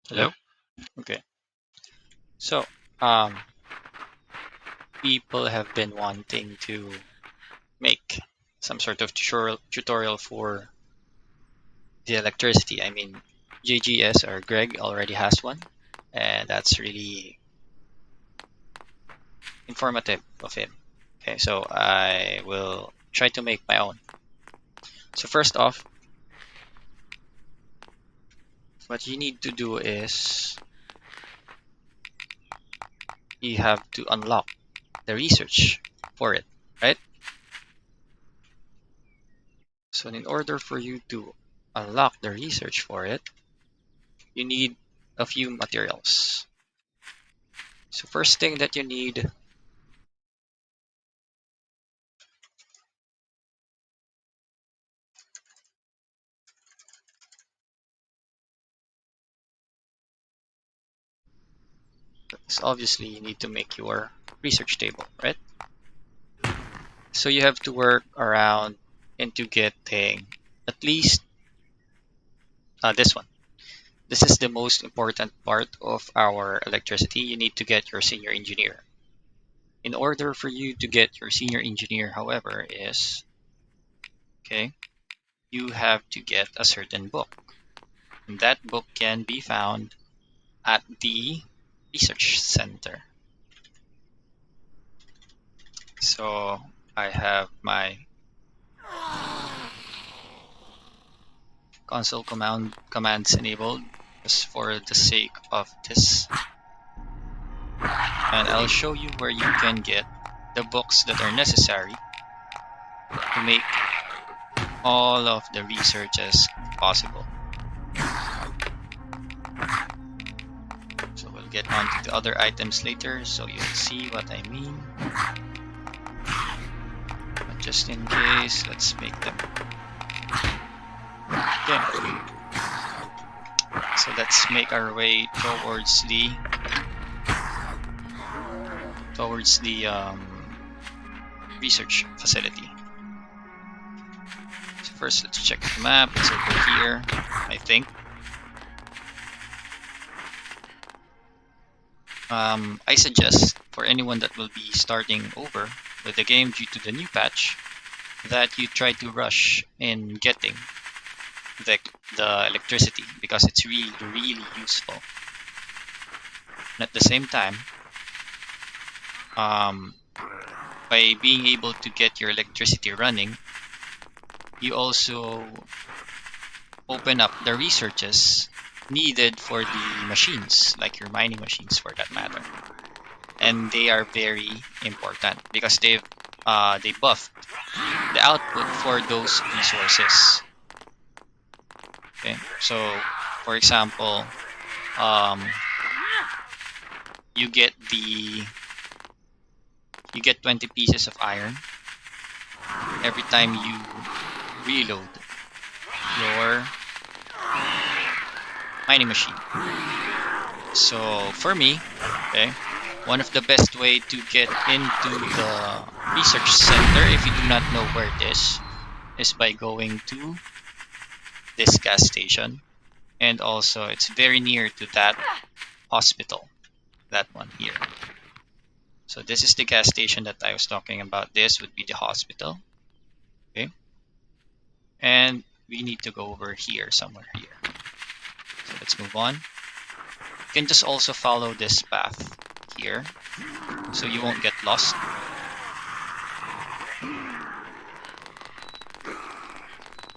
Hello? Okay. So, um, people have been wanting to make some sort of tutorial for the electricity. I mean, JGS or Greg already has one, and that's really informative of him. Okay, so I will try to make my own. So first off, what you need to do is you have to unlock the research for it, right? So in order for you to unlock the research for it, you need a few materials. So first thing that you need is obviously you need to make your research table, right? So you have to work around into getting at least this one. This is the most important part of our electricity. You need to get your senior engineer. In order for you to get your senior engineer, however, is okay, you have to get a certain book. And that book can be found at the research center. So I have my console commands enabled just for the sake of this, and I'll show you where you can get the books that are necessary to make all of the researches possible. So we'll get onto the other items later so you'll see what I mean. But just in case, let's make them. Okay. So let's make our way towards the research facility. So first, let's check the map. It's over here, I think. I suggest for anyone that will be starting over with the game due to the new patch that you try to rush in getting the, the electricity because it's really useful. And at the same time, by being able to get your electricity running, you also open up the researches needed for the machines, like your mining machines for that matter. And they are very important because they buffed the output for those resources. Okay, so for example, um, you get 20 pieces of iron every time you reload your mining machine. So for me, okay, one of the best way to get into the research center if you do not know where it is by going to this gas station, and also it's very near to that hospital, that one here. So this is the gas station that I was talking about. This would be the hospital. Okay, and we need to go over here somewhere here. So let's move on. You can just also follow this path here so you won't get lost.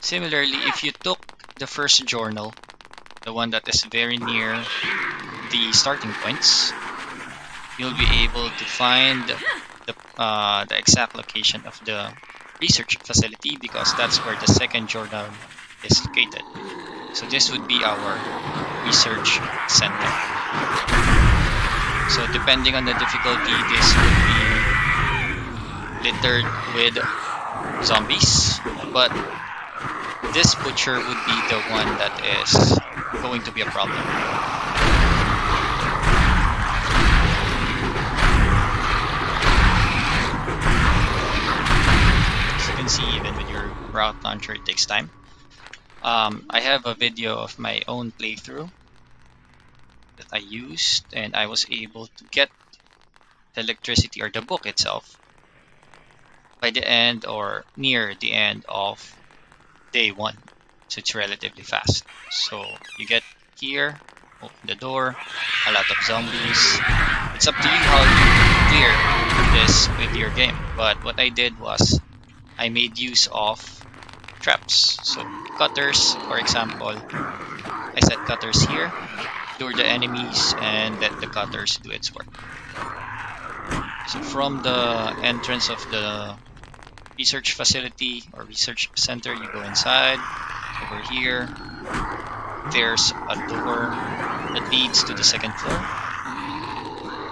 Similarly, if you took the first journal, the one that is very near the starting points, you'll be able to find the exact location of the research facility because that's where the second journal is located. So this would be our research center. So depending on the difficulty, this would be littered with zombies, but this butcher would be the one that is going to be a problem. As you can see, even with your route launcher, it takes time. I have a video of my own playthrough that I used, and I was able to get the electricity or the book itself by the end or near the end of day one. So it's relatively fast. So you get here, open the door, a lot of zombies. It's up to you how you clear this with your game. But what I did was I made use of traps. So cutters, for example, I set cutters here, lure the enemies, and let the cutters do its work. So from the entrance of the research facility or research center, you go inside. Over here, there's a door that leads to the second floor.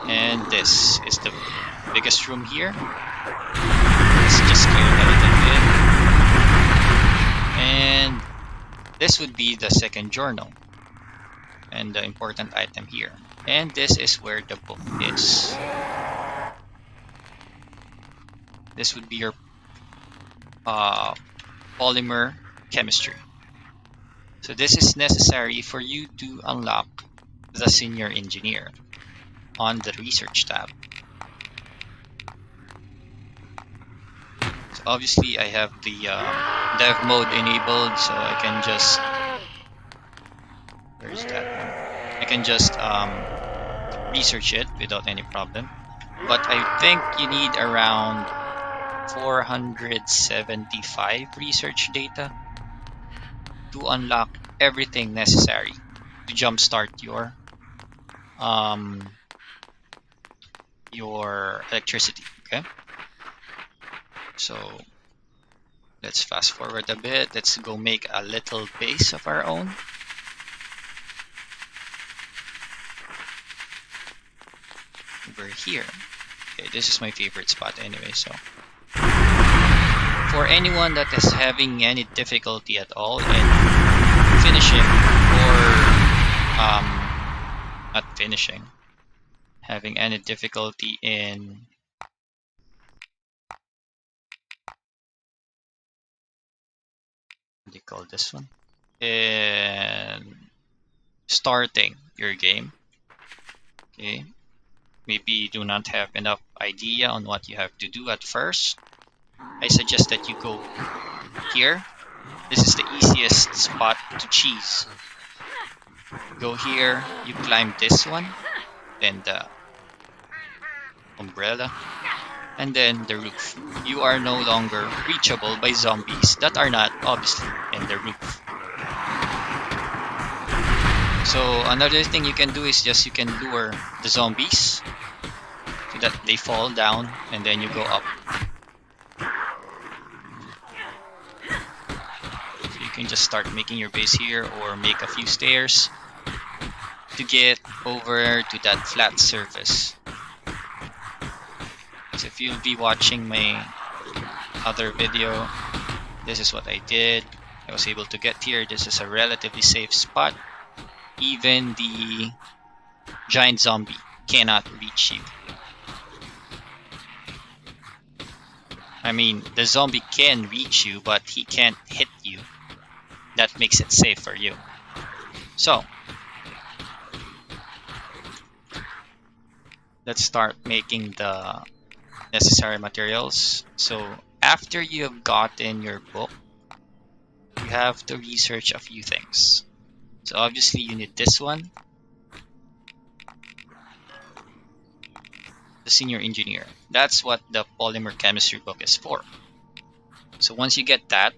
And this is the biggest room here. Let's just clear that a little bit. And this would be the second journal and the important item here. And this is where the book is. This would be your uh, polymer chemistry. So this is necessary for you to unlock the senior engineer on the research tab. So obviously I have the dev mode enabled, so I can just, where's that one? I can just research it without any problem. But I think you need around 475 research data to unlock everything necessary to jumpstart um, your electricity. Okay, so let's fast forward a bit. Let's go make a little base of our own. Over here. Okay, this is my favorite spot anyway. So for anyone that is having any difficulty at all in finishing or not finishing, having any difficulty in what do you call this one? In starting your game. Okay. Maybe you do not have enough idea on what you have to do at first. I suggest that you go here. This is the easiest spot to cheese. Go here, you climb this one, then the umbrella, and then the roof. You are no longer reachable by zombies that are not obviously in the roof. So another thing you can do is just you can lure the zombies so that they fall down and then you go up. So you can just start making your base here or make a few stairs to get over to that flat surface. So if you'll be watching my other video, this is what I did. I was able to get here. This is a relatively safe spot. Even the giant zombie cannot reach you. I mean, the zombie can reach you, but he can't hit you. That makes it safe for you. So, let's start making the necessary materials. So, after you have gotten your book, you have to research a few things. So, obviously, you need this one, the senior engineer. That's what the polymer chemistry book is for. So, once you get that,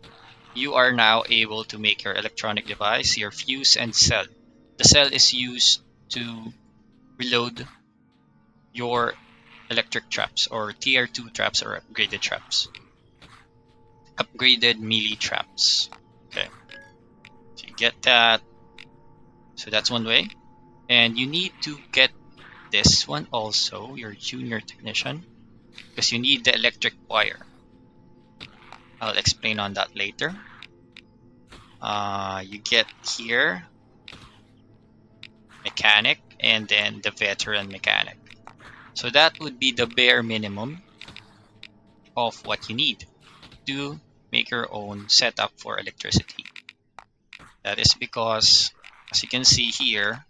you are now able to make your electronic device, your fuse and cell. The cell is used to reload your electric traps or tier 2 traps or upgraded traps. Upgraded melee traps. Okay. So you get that. So that's one way. And you need to get this one also, your junior technician, because you need the electric wire. I'll explain on that later. You get here mechanic and then the veteran mechanic. So that would be the bare minimum of what you need to make your own setup for electricity. That is because, as you can see here,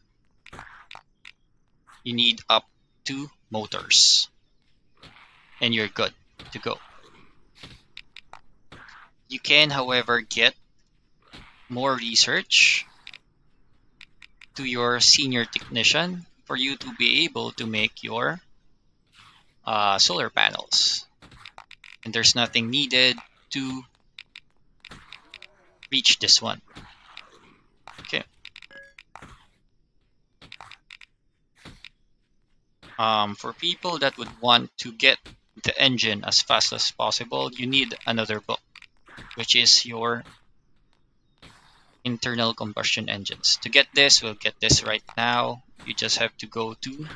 you need up to motors, and you're good to go. You can, however, get more research to your senior technician for you to be able to make your solar panels. And there's nothing needed to reach this one. Okay. For people that would want to get the engine as fast as possible, you need another book, which is your internal combustion engines. To get this, we'll get this right now. You just have to go to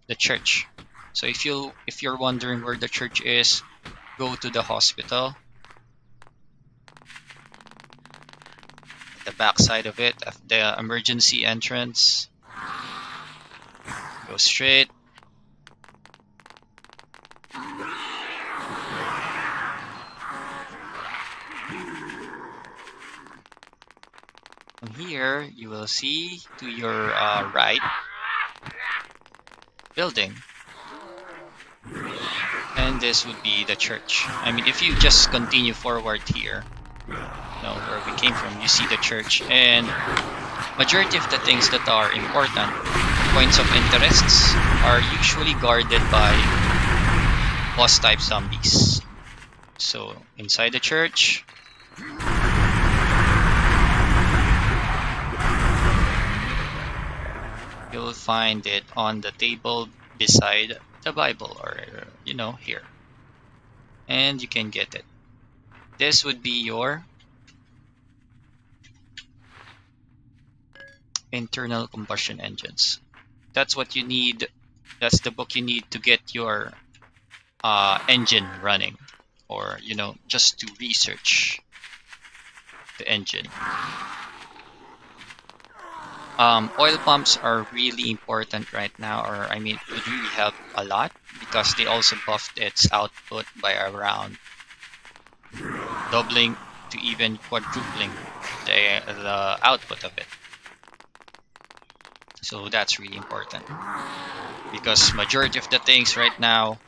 the church. So if you're wondering where the church is, go to the hospital, the back side of it, at the emergency entrance. Go straight. From here, you will see to your right building. And this would be the church. I mean, if you just continue forward here, where we came from, you see the church. And majority of the things that are important, points of interests, are usually guarded by boss type zombies. So inside the church, you'll find it on the table beside the Bible, or here, and you can get it. This would be your internal combustion engines. That's what you need. That's the book you need to get your engine running, or just to research the engine. Oil pumps are really important right now, or I mean, it would really help a lot because they also buffed its output by around doubling to even quadrupling the output of it. So that's really important because majority of the things right now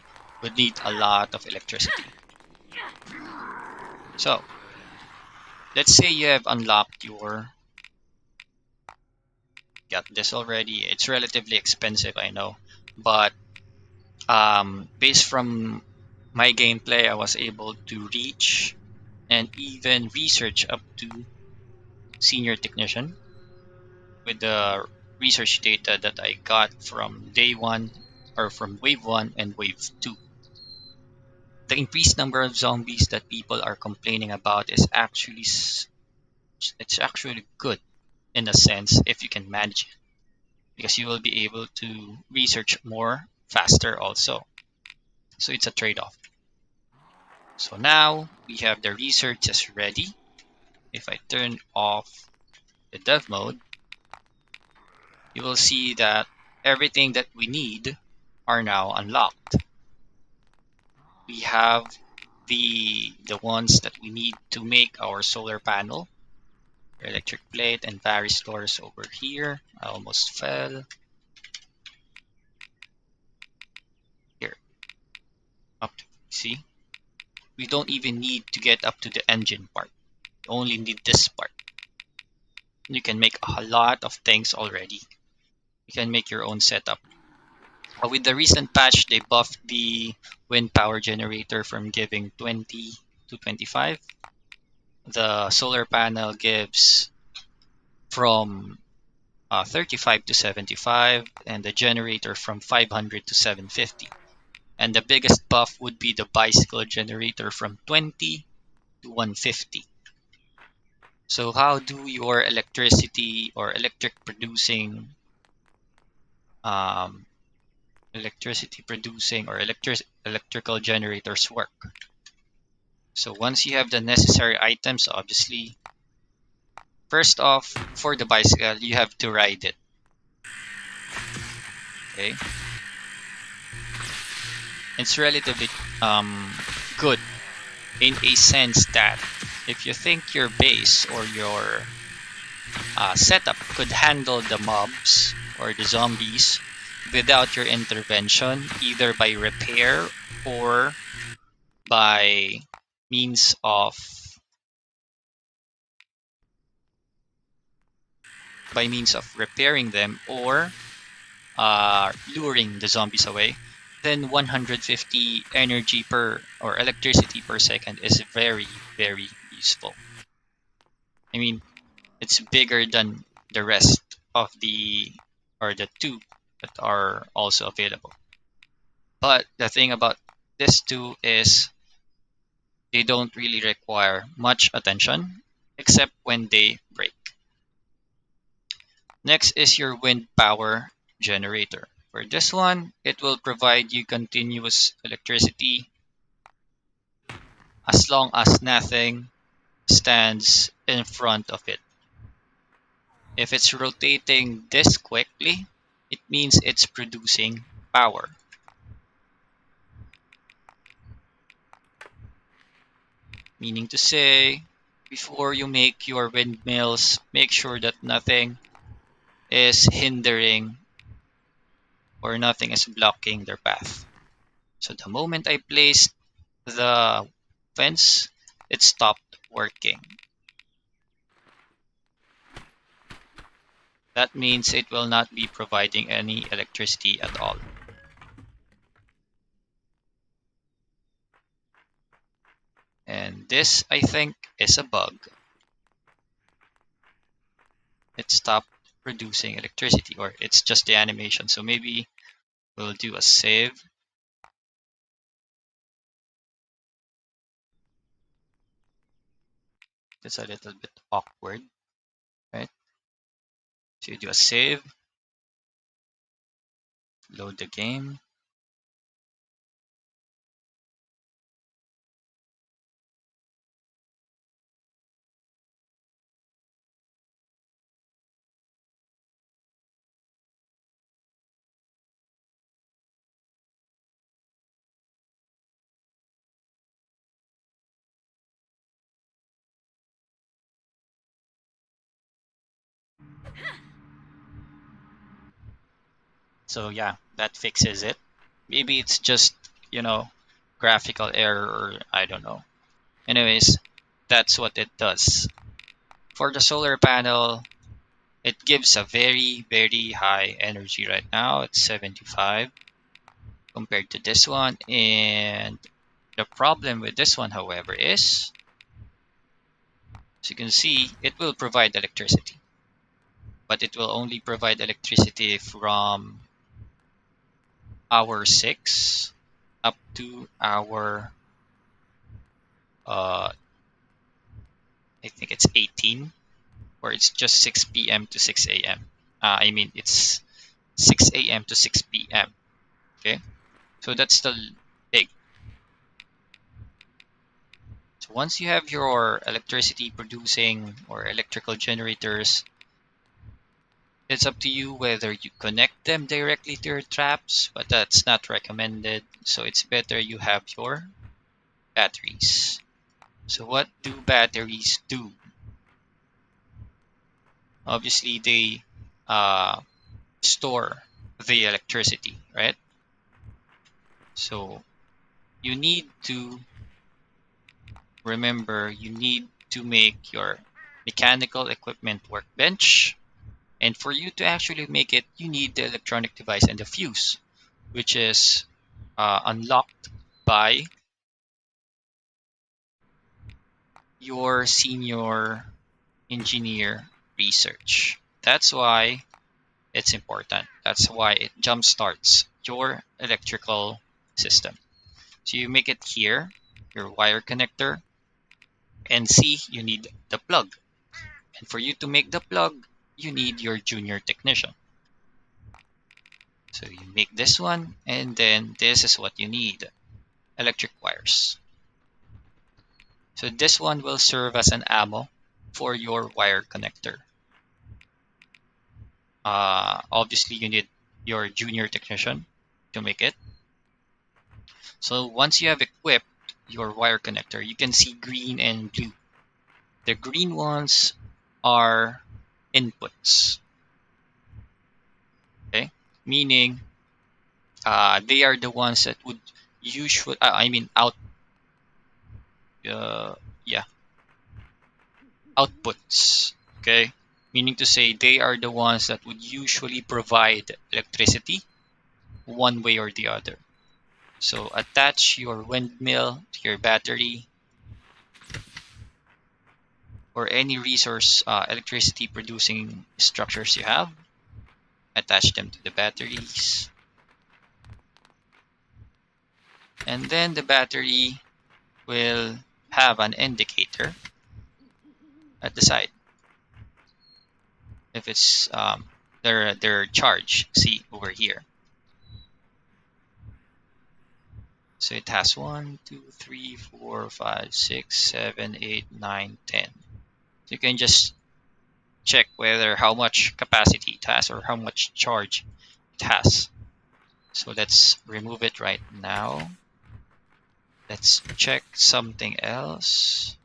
would need a lot of electricity. So let's say you have unlocked got this already. It's relatively expensive, I know, but based from my gameplay, I was able to reach and even research up to senior technician with the research data that I got from day one, or from wave 1 and wave 2. The increased number of zombies that people are complaining about is actually good in a sense if you can manage it, because you will be able to research more faster also. So it's a trade-off. So now we have the researches ready. If I turn off the dev mode, you will see that everything that we need are now unlocked. We have the ones that we need to make our solar panel, electric plate and varistors over here. I almost fell. Here, up to, see? We don't even need to get up to the engine part. You only need this part. You can make a lot of things already. You can make your own setup. With the recent patch, they buffed the wind power generator from giving 20 to 25. The solar panel gives from 35 to 75, and the generator from 500 to 750. And the biggest buff would be the bicycle generator from 20 to 150. So how do your electricity or um, electrical generators work? So once you have the necessary items, obviously, first off, for the bicycle, you have to ride it. Okay, it's relatively good in a sense that if you think your base or your setup could handle the mobs or the zombies, without your intervention, either by repair or by means of repairing them or luring the zombies away, then 150 energy per or electricity per second is very, very useful. I mean, it's bigger than the rest of the two that are also available. But the thing about this two is they don't really require much attention except when they break. Next is your wind power generator. For this one, it will provide you continuous electricity as long as nothing stands in front of it. If it's rotating this quickly, it means it's producing power. Meaning to say, before you make your windmills, make sure that nothing is hindering or nothing is blocking their path. So the moment I placed the fence, it stopped working. That means it will not be providing any electricity at all. And this, I think, is a bug. It stopped producing electricity, or it's just the animation. So maybe we'll do a save. It's a little bit awkward, right? So you do a save, load the game. So yeah, that fixes it. Maybe it's just, you know, graphical error or I don't know. Anyways, that's what it does. For the solar panel, it gives a very, very high energy right now. It's 75 compared to this one. And the problem with this one, however, is, as you can see, it will provide electricity. But it will only provide electricity from hour 6 up to hour, I think it's 18, or it's just 6 p.m. to 6 a.m. I mean, it's 6 a.m. to 6 p.m. Okay, so that's the big. So once you have your electricity producing or electrical generators, it's up to you whether you connect them directly to your traps, but that's not recommended. So it's better you have your batteries. So what do batteries do? Obviously, they uh, store the electricity, right? So you need to remember you need to make your mechanical equipment workbench. And for you to actually make it, you need the electronic device and the fuse, which is unlocked by your senior engineer research. That's why it's important. That's why it jumpstarts your electrical system. So you make it here, your wire connector, and C, you need the plug. And for you to make the plug, you need your junior technician. So you make this one, and then this is what you need, electric wires. So this one will serve as an ammo for your wire connector. Obviously, you need your junior technician to make it. So once you have equipped your wire connector, you can see green and blue. The green ones are inputs, okay? Meaning They are the ones that would usually, I mean, uh, yeah, outputs. Okay, meaning to say they are the ones that would usually provide electricity one way or the other. So attach your windmill to your battery or any resource electricity producing structures you have. Attach them to the batteries, and then the battery will have an indicator at the side if it's their charge. See over here. So it has 1, 2, 3, 4, 5, 6, 7, 8, 9, 10. So you can just check whether how much capacity it has or how much charge it has. So let's remove it right now. Let's check something else.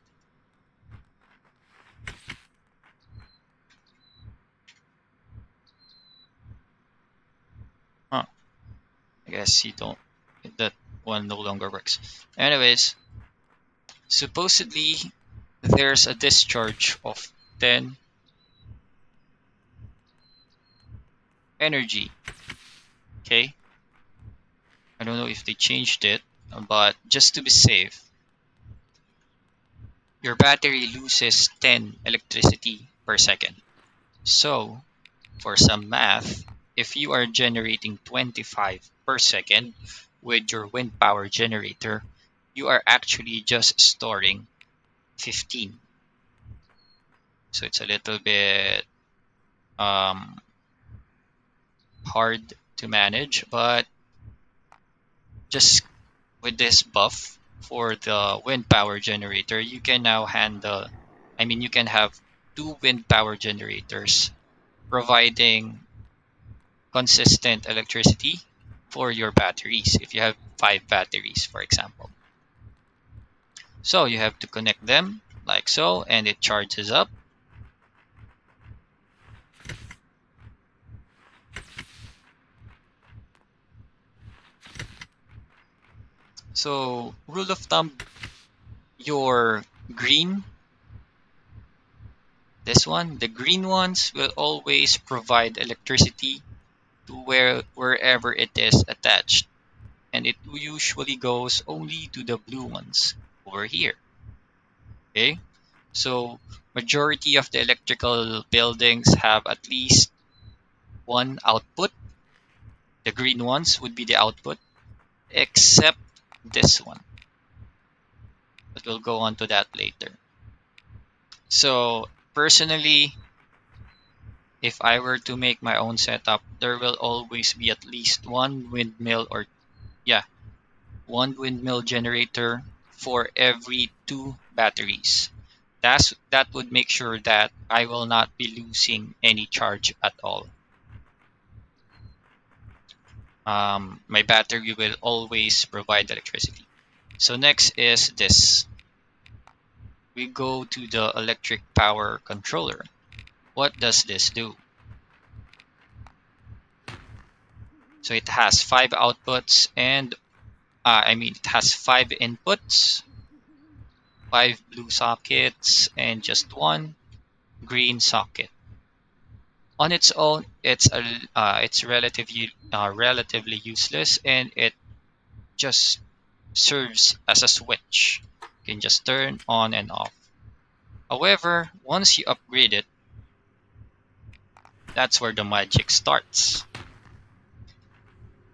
Huh, I guess you don't, that one no longer works. Anyways, supposedly there's a discharge of 10 energy. Okay, I don't know if they changed it, but just to be safe, your battery loses 10 electricity per second. So for some math, if you are generating 25 per second with your wind power generator, you are actually just storing 15. So it's a little bit um, hard to manage, but just with this buff for the wind power generator, you can now handle, I mean, you can have two wind power generators providing consistent electricity for your batteries if you have 5 batteries, for example. So you have to connect them like so, and it charges up. So rule of thumb, your green, this one, the green ones will always provide electricity to wherever it is attached, and it usually goes only to the blue ones over here. Okay, so majority of the electrical buildings have at least one output. The green ones would be the output, except this one, but we'll go on to that later. So personally, if I were to make my own setup, there will always be at least one windmill, or yeah, one windmill generator for every 2 batteries. That would make sure that I will not be losing any charge at all. My battery will always provide electricity. So next is this. We go to the electric power controller. What does this do? So it has 5 outputs and it has 5 inputs, 5 blue sockets, and just one green socket. On its own, it's relatively useless, and it just serves as a switch. You can just turn on and off. However, once you upgrade it, that's where the magic starts,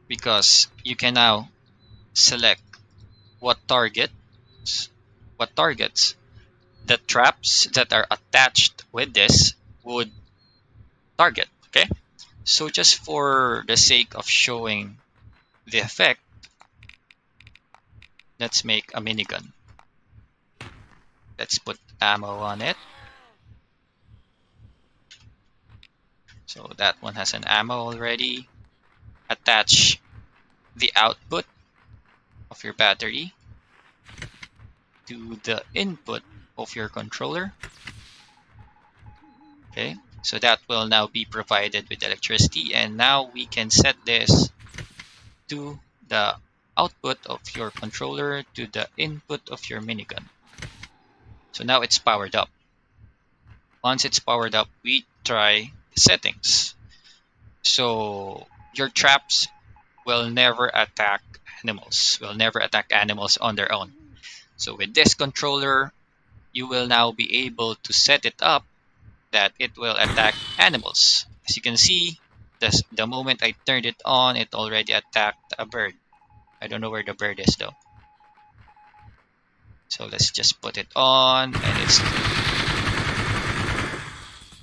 because you can now select what targets what targets the traps that are attached with this would target. Okay, so just for the sake of showing the effect, let's make a minigun. Let's put ammo on it. So that one has an ammo already. Attach the output of your battery to the input of your controller. Okay, so that will now be provided with electricity, and now we can set this to the output of your controller to the input of your minigun. So now it's powered up. Once it's powered up, we try settings. So your traps will never attack animals on their own. So with this controller, you will now be able to set it up that it will attack animals. As you can see, the moment I turned it on, it already attacked a bird. I don't know where the bird is though. So let's just put it on, and it's,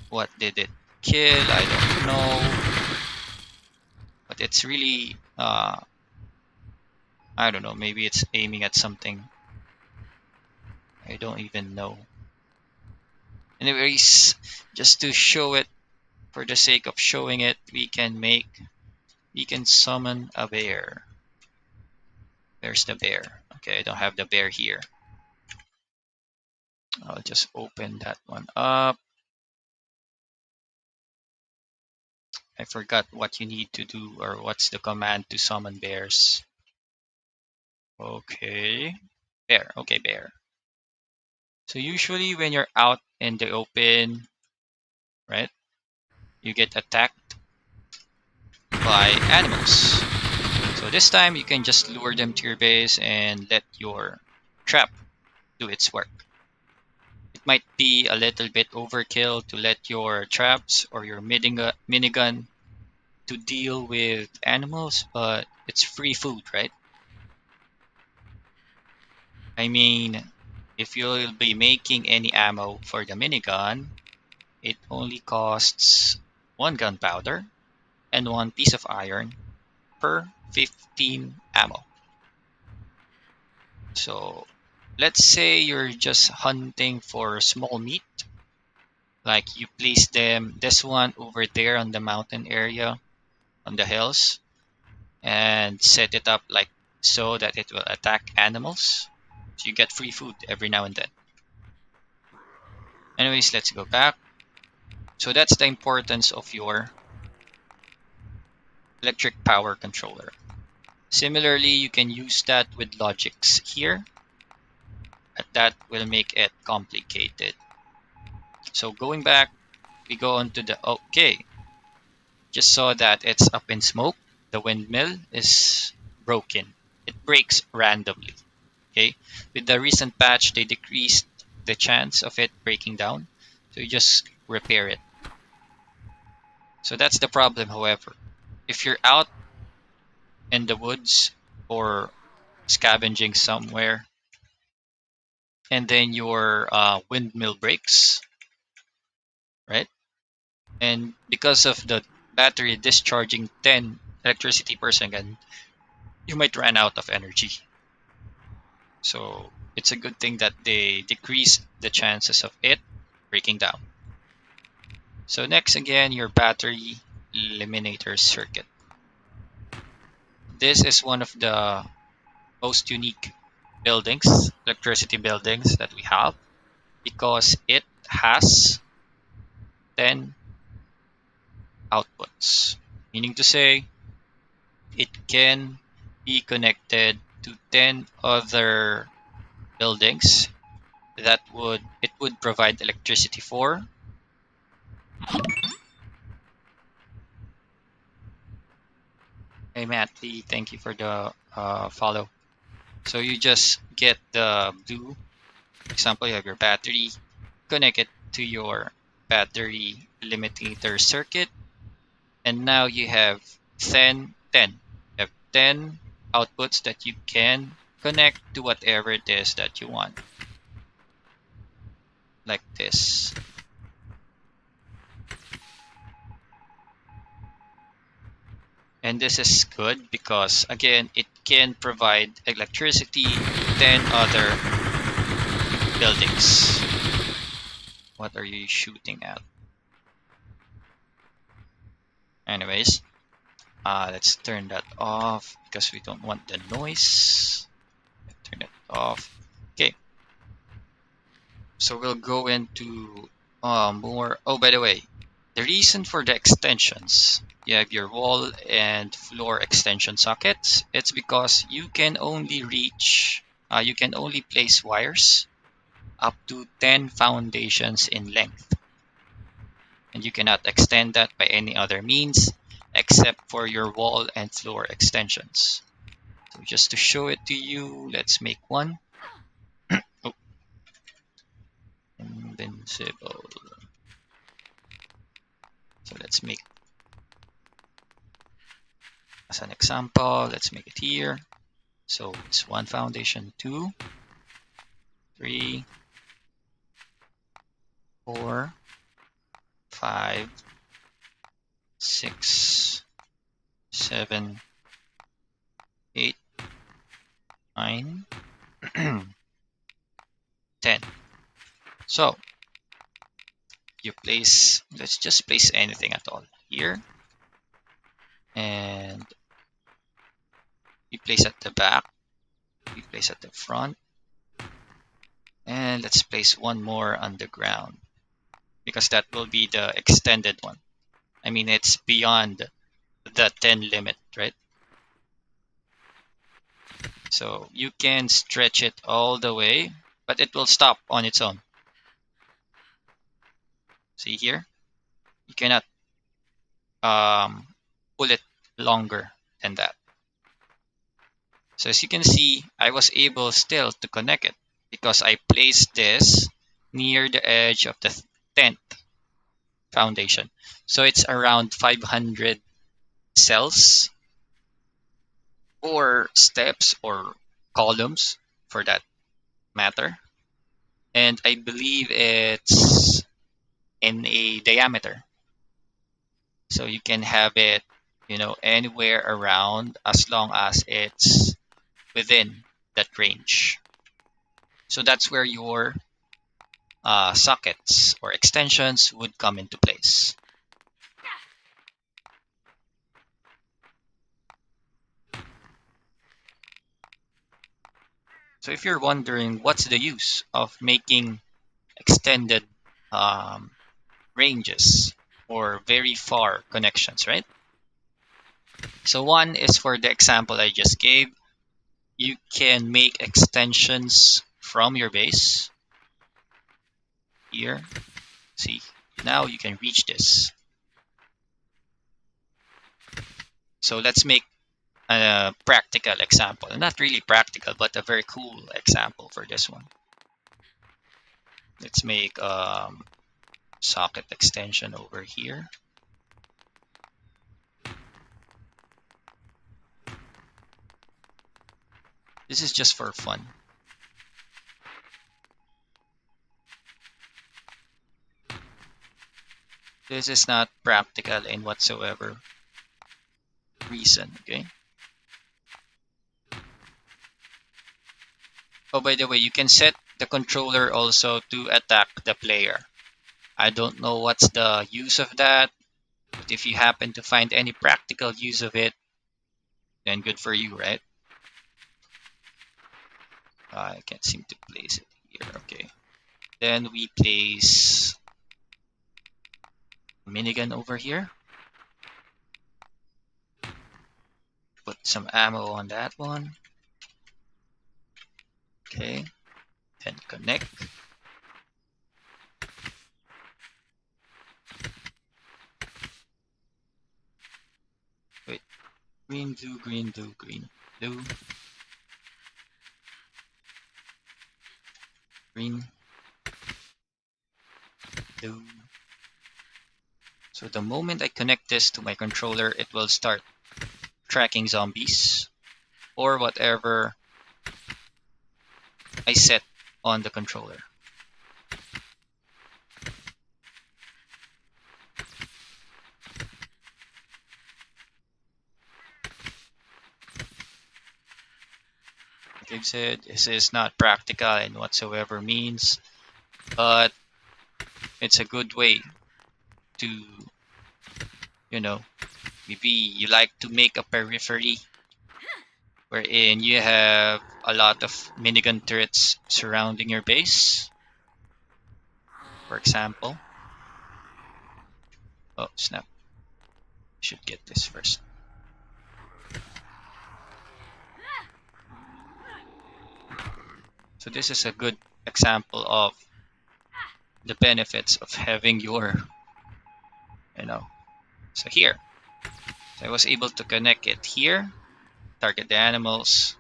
what did it kill? I don't know, but it's really I don't know. Maybe it's aiming at something. I don't even know. Anyways, just to show it, for the sake of showing it, we can summon a bear. There's the bear. Okay, I don't have the bear here. I'll just open that one up. I forgot what you need to do, or what's the command to summon bears. Okay, bear. Okay, bear. So usually when you're out in the open, right, you get attacked by animals. So this time you can just lure them to your base and let your trap do its work. It might be a little bit overkill to let your traps or your minigun to deal with animals, but it's free food, right? I mean, if you'll be making any ammo for the minigun, it only costs one gunpowder and one piece of iron per 15 ammo. So let's say you're just hunting for small meat, like you place this one over there on the mountain area, on the hills, and set it up like so that it will attack animals. So you get free food every now and then. Anyways, let's go back. So that's the importance of your electric power controller. Similarly, you can use that with logics here, but that will make it complicated. So going back, we go on to the, okay, just saw that it's up in smoke. The windmill is broken. It breaks randomly. Okay. With the recent patch, they decreased the chance of it breaking down. So you just repair it. So that's the problem, however. If you're out in the woods or scavenging somewhere, and then your windmill breaks, right? And because of the battery discharging 10 electricity per second, you might run out of energy. So it's a good thing that they decrease the chances of it breaking down. So next, again, your battery eliminator circuit. This is one of the most unique buildings, electricity buildings that we have, because it has 10 outputs, meaning to say it can be connected to 10 other buildings that would provide electricity for. Hey Matt Lee, thank you for the follow. So you just get the blue. For example, you have your battery, connect it to your battery limiter circuit, and now you have 10. You have 10 outputs that you can connect to whatever it is that you want, like this. And this is good because, again, it can provide electricity to 10 other buildings. What are you shooting at? Anyways, let's turn that off because we don't want the noise. Turn it off. Okay, so we'll go into more. Oh, by the way, the reason for the extensions. you have your wall and floor extension sockets. It's because you can only place wires up to 10 foundations in length, and you cannot extend that by any other means except for your wall and floor extensions. So just to show it to you, let's make one. Oh, invincible. So let's make, as an example, let's make it here. So it's one foundation, two, three, four, five, six, seven, eight, nine, 10. So you place, let's just place anything at all here, and you place at the back, you place at the front, and let's place one more on the ground because that will be the extended one. I mean, it's beyond the 10 limit, right? So you can stretch it all the way, but it will stop on its own. See here? You cannot um, pull it longer than that. So as you can see, I was able still to connect it because I placed this near the edge of the 10th foundation. So it's around 500 cells or steps or columns for that matter. And I believe it's in a diameter. So you can have it, anywhere around as long as it's within that range. So that's where your sockets or extensions would come into place. So if you're wondering what's the use of making extended um, ranges or very far connections, right? So one is for the example I just gave. You can make extensions from your base here. See, now you can reach this. So let's make a practical example. Not really practical, but a very cool example for this one. Let's make socket extension over here. This is just for fun. This is not practical in whatsoever reason, okay? Oh, by the way, you can set the controller also to attack the player. I don't know what's the use of that, but if you happen to find any practical use of it, then good for you, right? I can't seem to place it here. Okay. Then we place a minigun over here. Put some ammo on that one. Okay. Then connect. Wait. Green, blue, green, blue, green, blue. Green, blue. So the moment I connect this to my controller, it will start tracking zombies or whatever I set on the controller. Like I've said, this is not practical in whatsoever means, but it's a good way to, maybe you like to make a periphery wherein you have a lot of minigun turrets surrounding your base, for example. Oh, snap. Should get this first. So this is a good example of the benefits of having your, you know, so here. So I was able to connect it here, target the animals,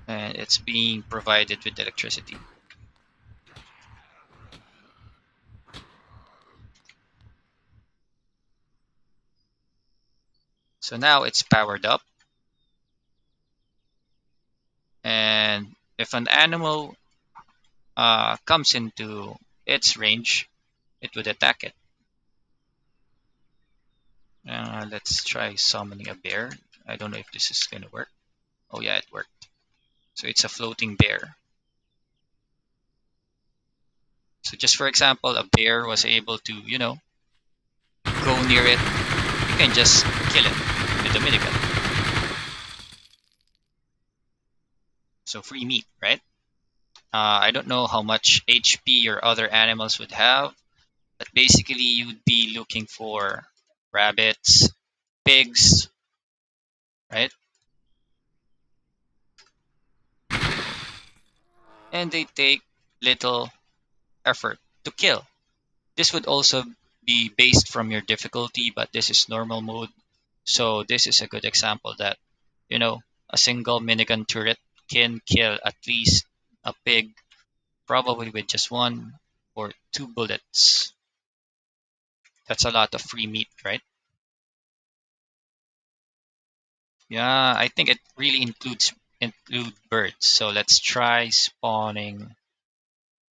and it's being provided with electricity. So now it's powered up, and if an animal comes into its range, it would attack it. Let's try summoning a bear. I don't know if this is going to work. Oh yeah, it worked. So it's a floating bear. So just for example, a bear was able to, go near it. You can just kill it with a minigun. So free meat, right? I don't know how much HP your other animals would have, but basically you would be looking for rabbits, pigs, right? And they take little effort to kill. This would also be based from your difficulty, but this is normal mode. So this is a good example that, you know, a single minigun turret can kill at least a pig, probably with just one or two bullets. That's a lot of free meat, right? Yeah, I think it really include birds. So let's try spawning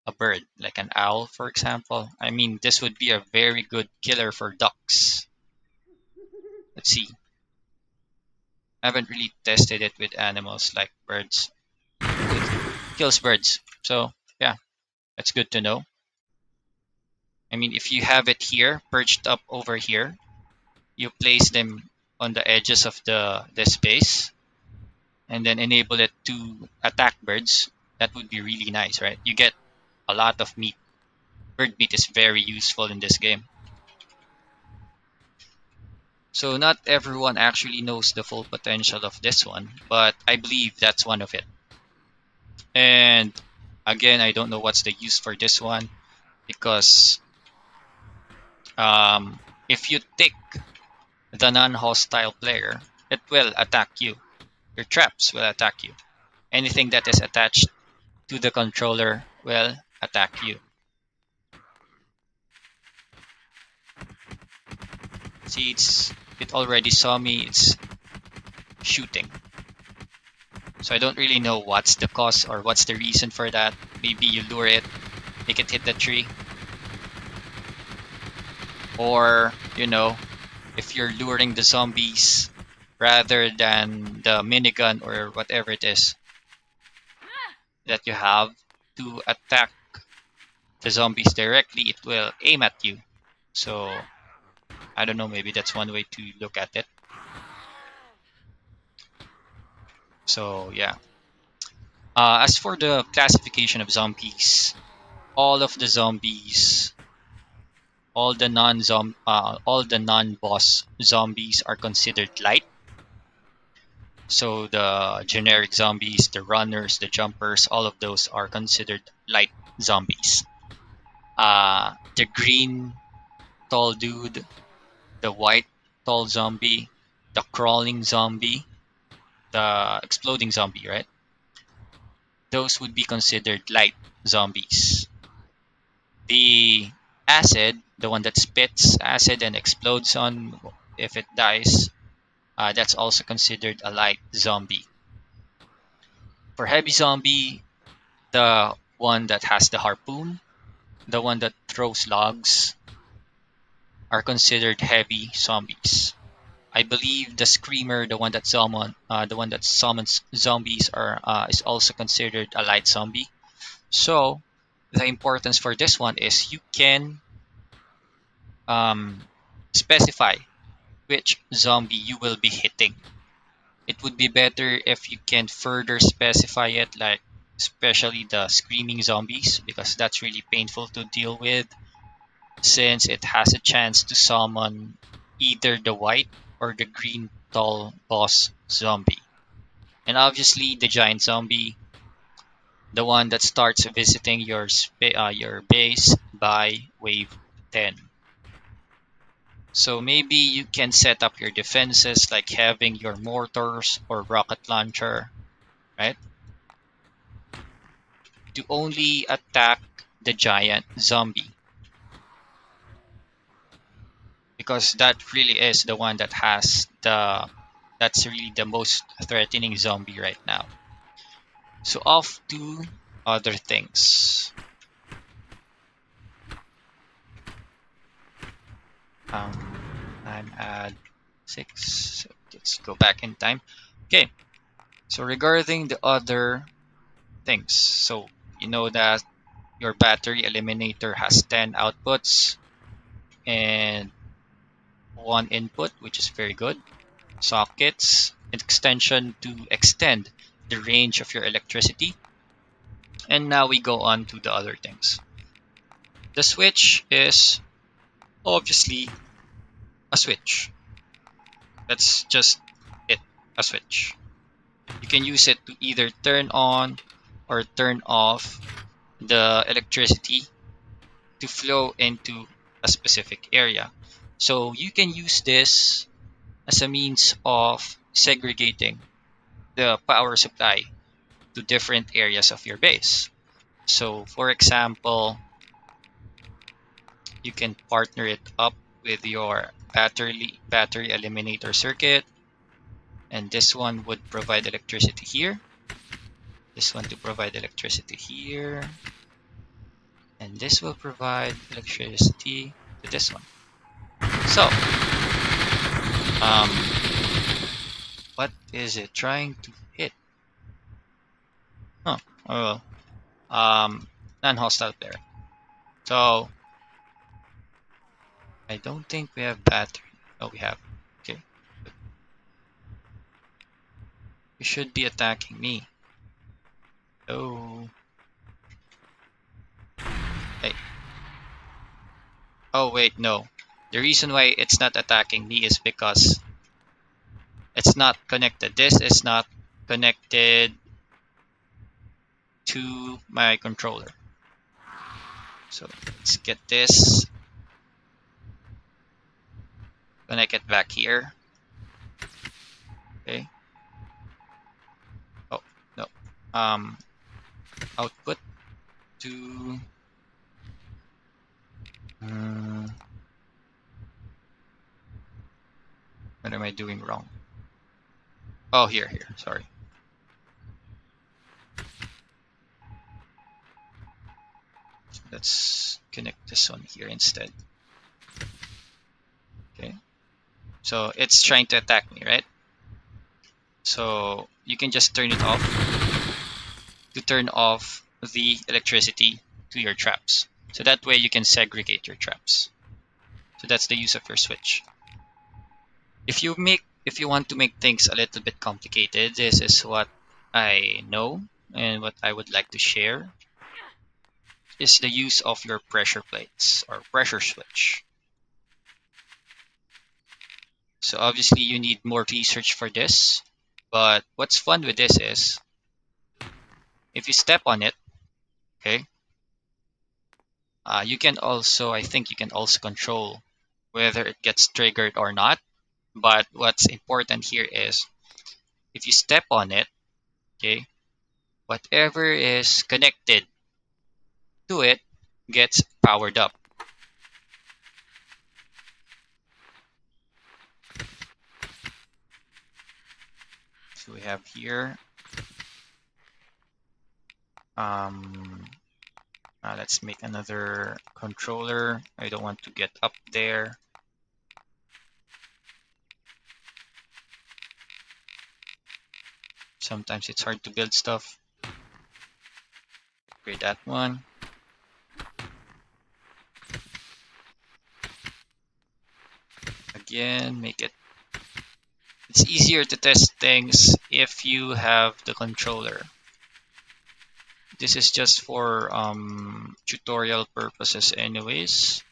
a bird, like an owl, for example. I mean, this would be a very good killer for ducks. Let's see. I haven't really tested it with animals like birds. It kills birds. So yeah, that's good to know. I mean, if you have it here, perched up over here, you place them on the edges of the space and then enable it to attack birds. That would be really nice, right? You get a lot of meat. Bird meat is very useful in this game. So not everyone actually knows the full potential of this one, but I believe that's one of it. And again, I don't know what's the use for this one because if you tick the non-hostile player, it will attack you. Your traps will attack you. Anything that is attached to the controller will attack you. See, it already saw me. It's shooting. So I don't really know what's the cause or what's the reason for that. Maybe you lure it, make it hit the tree, or if you're luring the zombies rather than the minigun or whatever it is that you have to attack the zombies directly, it will aim at you. So I don't know, maybe that's one way to look at it. So yeah. As for the classification of zombies, all of the zombies, all the non-boss zombies are considered light. So the generic zombies, the runners, the jumpers, all of those are considered light zombies. The green tall dude, the white tall zombie, the crawling zombie, the exploding zombie, right? Those would be considered light zombies. The acid, the one that spits acid and explodes on if it dies, that's also considered a light zombie. For heavy zombie, the one that has the harpoon, the one that throws logs, are considered heavy zombies. I believe the screamer, the one that summons zombies, is also considered a light zombie. So the importance for this one is you can um, specify which zombie you will be hitting. It would be better if you can further specify it, like especially the screaming zombies, because that's really painful to deal with since it has a chance to summon either the white or the green tall boss zombie. And obviously the giant zombie, the one that starts visiting your base by wave 10. So maybe you can set up your defenses like having your mortars or rocket launcher, right? To only attack the giant zombie, because that really is the one that's really the most threatening zombie right now. So off to other things. I'm at 6. So let's go back in time. Okay. So regarding the other things, so you know that your battery eliminator has 10 outputs and one input, which is very good. Sockets, extension to extend the range of your electricity. And now we go on to the other things. The switch is obviously a switch. That's just it, a switch. You can use it to either turn on or turn off the electricity to flow into a specific area. So you can use this as a means of segregating the power supply to different areas of your base. So for example, you can partner it up with your battery eliminator circuit, and this one would provide electricity here, this one to provide electricity here, and this will provide electricity to this one. So um, what is it trying to hit? Oh, well, non-hostile player. So I don't think we have battery. Oh, we have. Okay, you should be attacking me. Oh, hey. Oh wait, no. The reason why it's not attacking me is because it's not connected. This is not connected to my controller. So let's get this. Connect it back here. Okay. Oh no. Um, output to. Um, what am I doing wrong? Oh, here. Sorry. Let's connect this one here instead. Okay. So it's trying to attack me, right? So you can just turn it off to turn off the electricity to your traps. So that way you can segregate your traps. So that's the use of your switch. If you want to make things a little bit complicated, this is what I know and what I would like to share is the use of your pressure plates or pressure switch. So obviously you need more research for this, but what's fun with this is if you step on it, okay, I think you can also control whether it gets triggered or not. But what's important here is if you step on it, okay, whatever is connected to it gets powered up. So we have here, um, let's make another controller. I don't want to get up there. Sometimes it's hard to build stuff. Create that one. Again, make it. It's easier to test things if you have the controller. This is just for tutorial purposes anyways.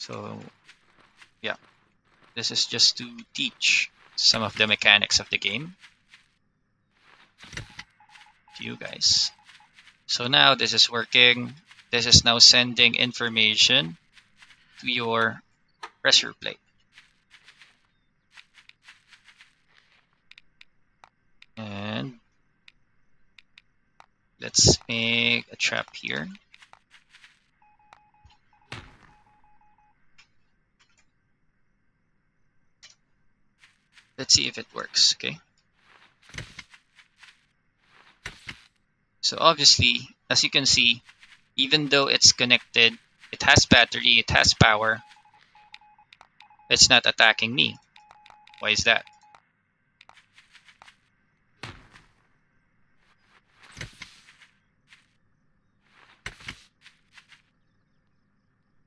So yeah, this is just to teach some of the mechanics of the game to you guys. So now this is working. This is now sending information to your pressure plate. And let's make a trap here. Let's see if it works, okay? So obviously, as you can see, even though it's connected, it has battery, it has power, it's not attacking me. Why is that?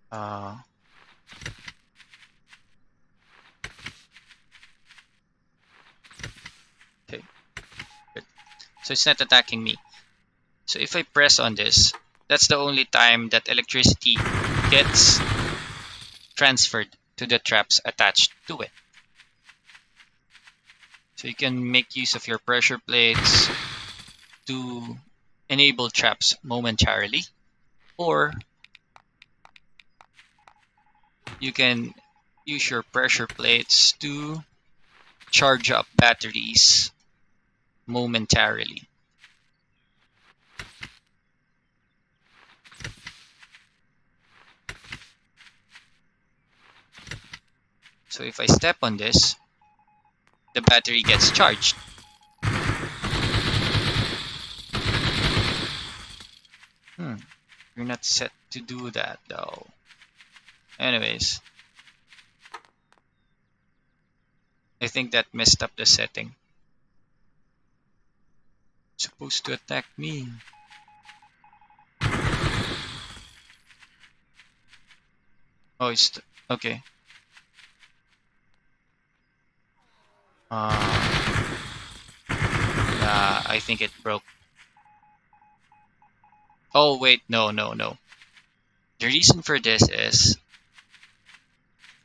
Uh, okay, good. So it's not attacking me. So if I press on this, that's the only time that electricity gets transferred to the traps attached to it. So you can make use of your pressure plates to enable traps momentarily, or you can use your pressure plates to charge up batteries momentarily. So if I step on this, the battery gets charged. You're not set to do that though. Anyways, I think that messed up the setting. It's supposed to attack me. Oh, it's okay. Uh, I think it broke. Oh wait, no, no, no. The reason for this is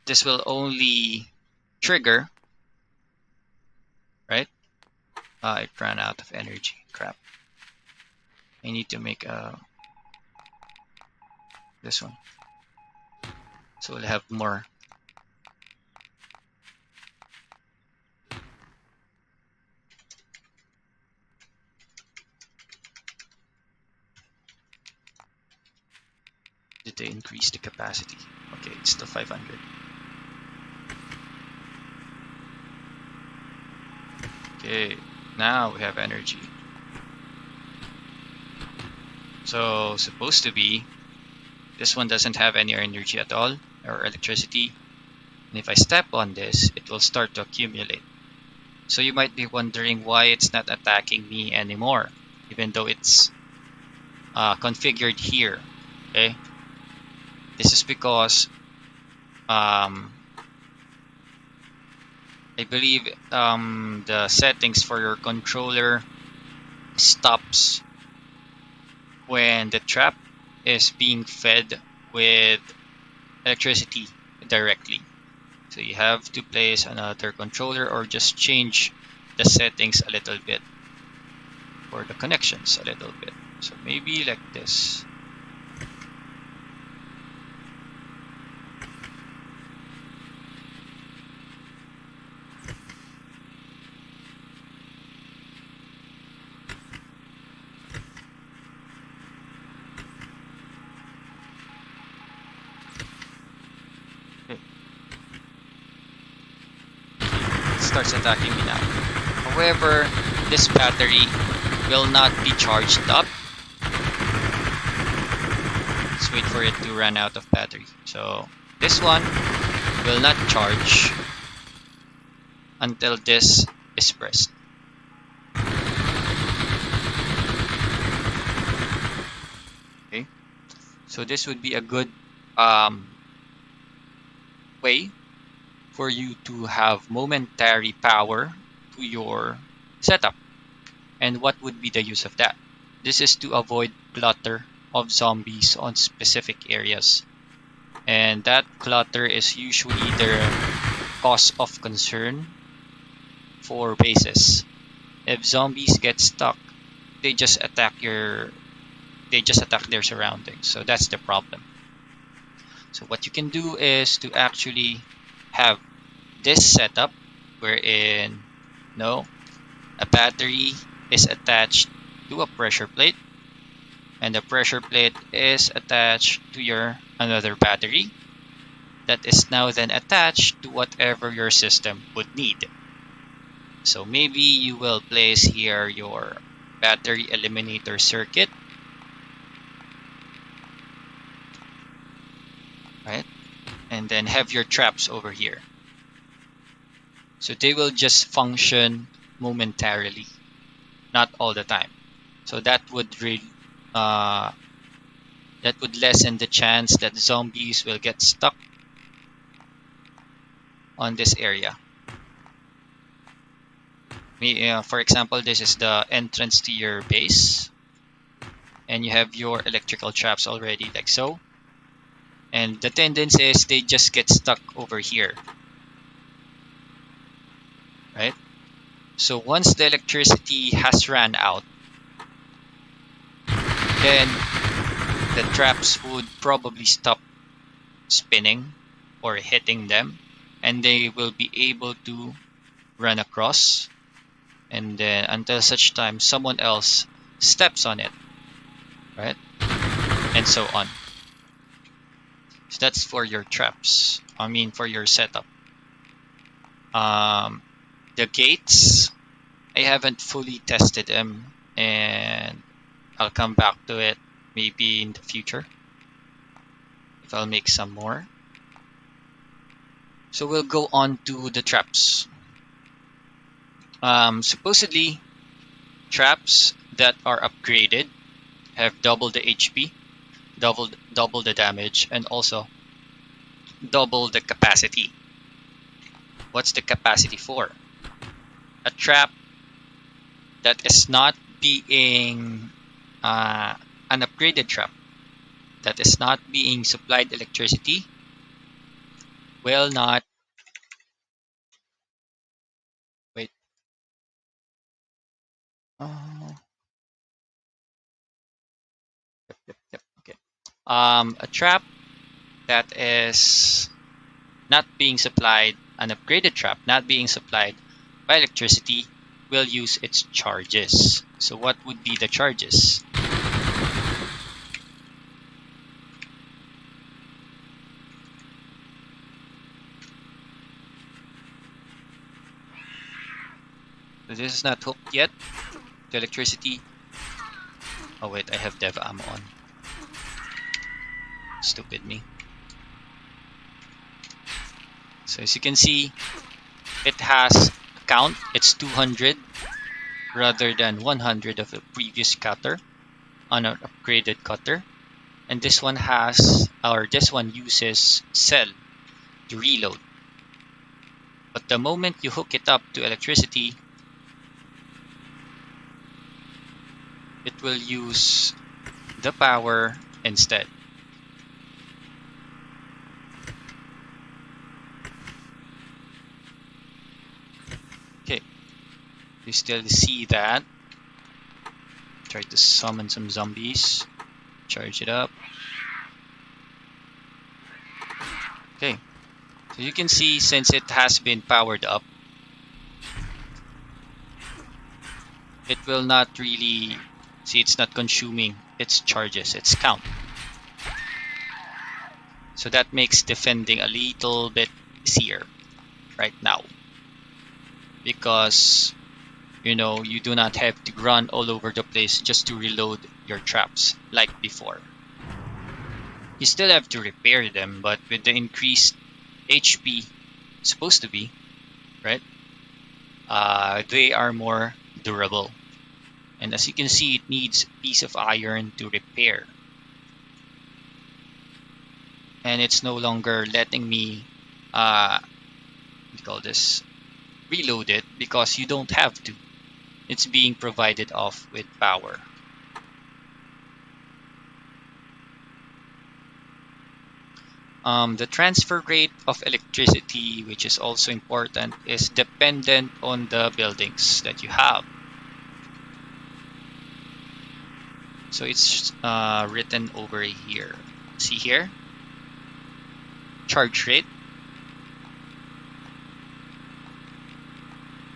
this will only trigger, right? It ran out of energy. Crap. I need to make this one. So we'll have more. Did they increase the capacity? Okay, it's still 500. Okay, now we have energy. So supposed to be this one doesn't have any energy at all or electricity. And if I step on this, it will start to accumulate. So you might be wondering why it's not attacking me anymore, even though it's configured here. Okay, this is because I believe the settings for your controller stops when the trap is being fed with electricity directly. So you have to place another controller or just change the settings a little bit or the connections a little bit. So maybe like this. Okay. It starts attacking me now. However, this battery will not be charged up. Let's wait for it to run out of battery. So this one will not charge until this is pressed. Okay, so this would be a good way for you to have momentary power to your setup. And what would be the use of that? This is to avoid clutter of zombies on specific areas. And that clutter is usually the cause of concern for bases. If zombies get stuck, they just attack their surroundings. So that's the problem. So what you can do is to actually have this setup wherein no a battery is attached to a pressure plate, and the pressure plate is attached to your another battery that is now then attached to whatever your system would need. So maybe you will place here your battery eliminator circuit, right? And then have your traps over here. So they will just function momentarily, not all the time. So uh, that would lessen the chance that zombies will get stuck on this area. For example, this is the entrance to your base, and you have your electrical traps already, like so. And the tendency is they just get stuck over here, right? So once the electricity has ran out, then the traps would probably stop spinning or hitting them, and they will be able to run across, and then until such time someone else steps on it, right? And so on. So that's for your traps. I mean, for your setup. Um, the gates, I haven't fully tested them, and I'll come back to it maybe in the future if I'll make some more. So we'll go on to the traps. Supposedly, traps that are upgraded have double the HP, double the damage, and also double the capacity. What's the capacity for? A trap that is not being an upgraded trap that is not being supplied electricity will not wait. Oh, yep, okay. A trap that is not being supplied, an upgraded trap not being supplied by electricity, will use its charges. So what would be the charges? So this is not hooked yet to electricity. Oh wait, I have dev ammo on. Stupid me. So as you can see, it has a count. It's 200 rather than 100 of the previous cutter on an upgraded cutter. And this one uses cell to reload. But the moment you hook it up to electricity, it will use the power instead. Okay, you still see that. Try to summon some zombies. Charge it up. Okay, so you can see since it has been powered up, it will not really see, it's not consuming its charges, its count. So that makes defending a little bit easier right now, because you do not have to run all over the place just to reload your traps like before. You still have to repair them, but with the increased HP, supposed to be, right? They are more durable. And as you can see, it needs a piece of iron to repair. And it's no longer letting me, what do you call this, reload it, because you don't have to. It's being provided off with power. The transfer rate of electricity, which is also important, is dependent on the buildings that you have. So it's written over here. See here? Charge rate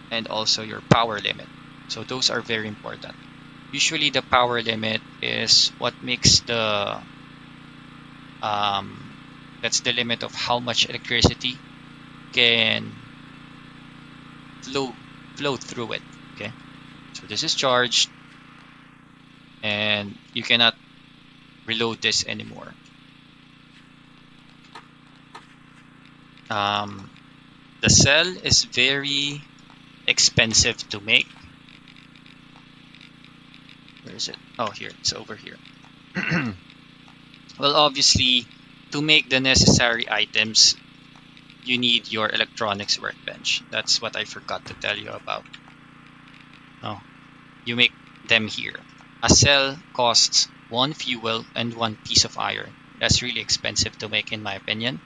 and also your power limit. So those are very important. Usually the power limit is what makes um, that's the limit of how much electricity can flow flow through it. Okay, so this is charged and you cannot reload this anymore. Um, the cell is very expensive to make. Where is it? Oh, here, it's over here. Well, obviously, to make the necessary items, you need your electronics workbench. That's what I forgot to tell you about. Oh, you make them here. A cell costs one fuel and one piece of iron. That's really expensive to make, in my opinion.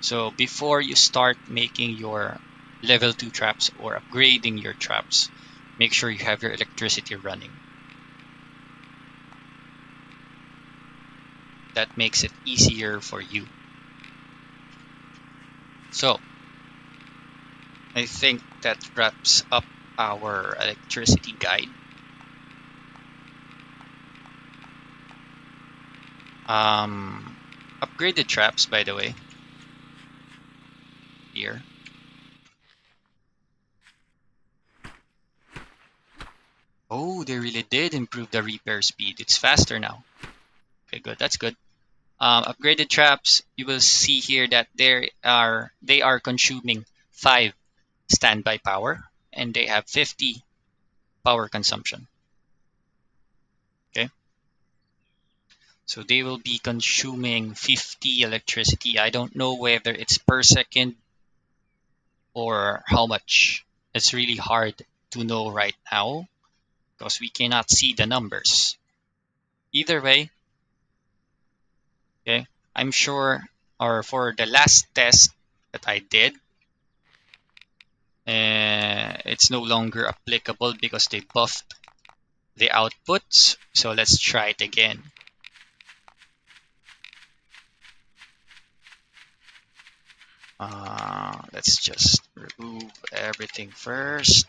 So before you start making your level 2 traps or upgrading your traps, make sure you have your electricity running. That makes it easier for you. So I think that wraps up our electricity guide. Upgraded traps, by the way, here. Oh, they really did improve the repair speed. It's faster now. Okay, good. That's good. Upgraded traps, you will see here that they are consuming 5 standby power and they have 50 power consumption. Okay, so they will be consuming 50 electricity. I don't know whether it's per second or how much. It's really hard to know right now because we cannot see the numbers. Either way, okay, I'm sure, or for the last test that I did, it's no longer applicable because they buffed the outputs. So let's try it again. Let's just remove everything first.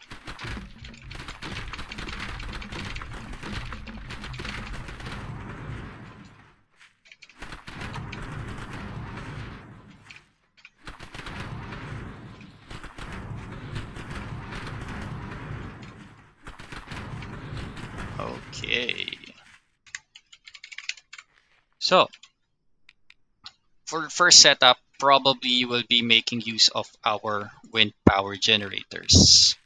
Okay. So for first setup, probably you will be making use of our wind power generators.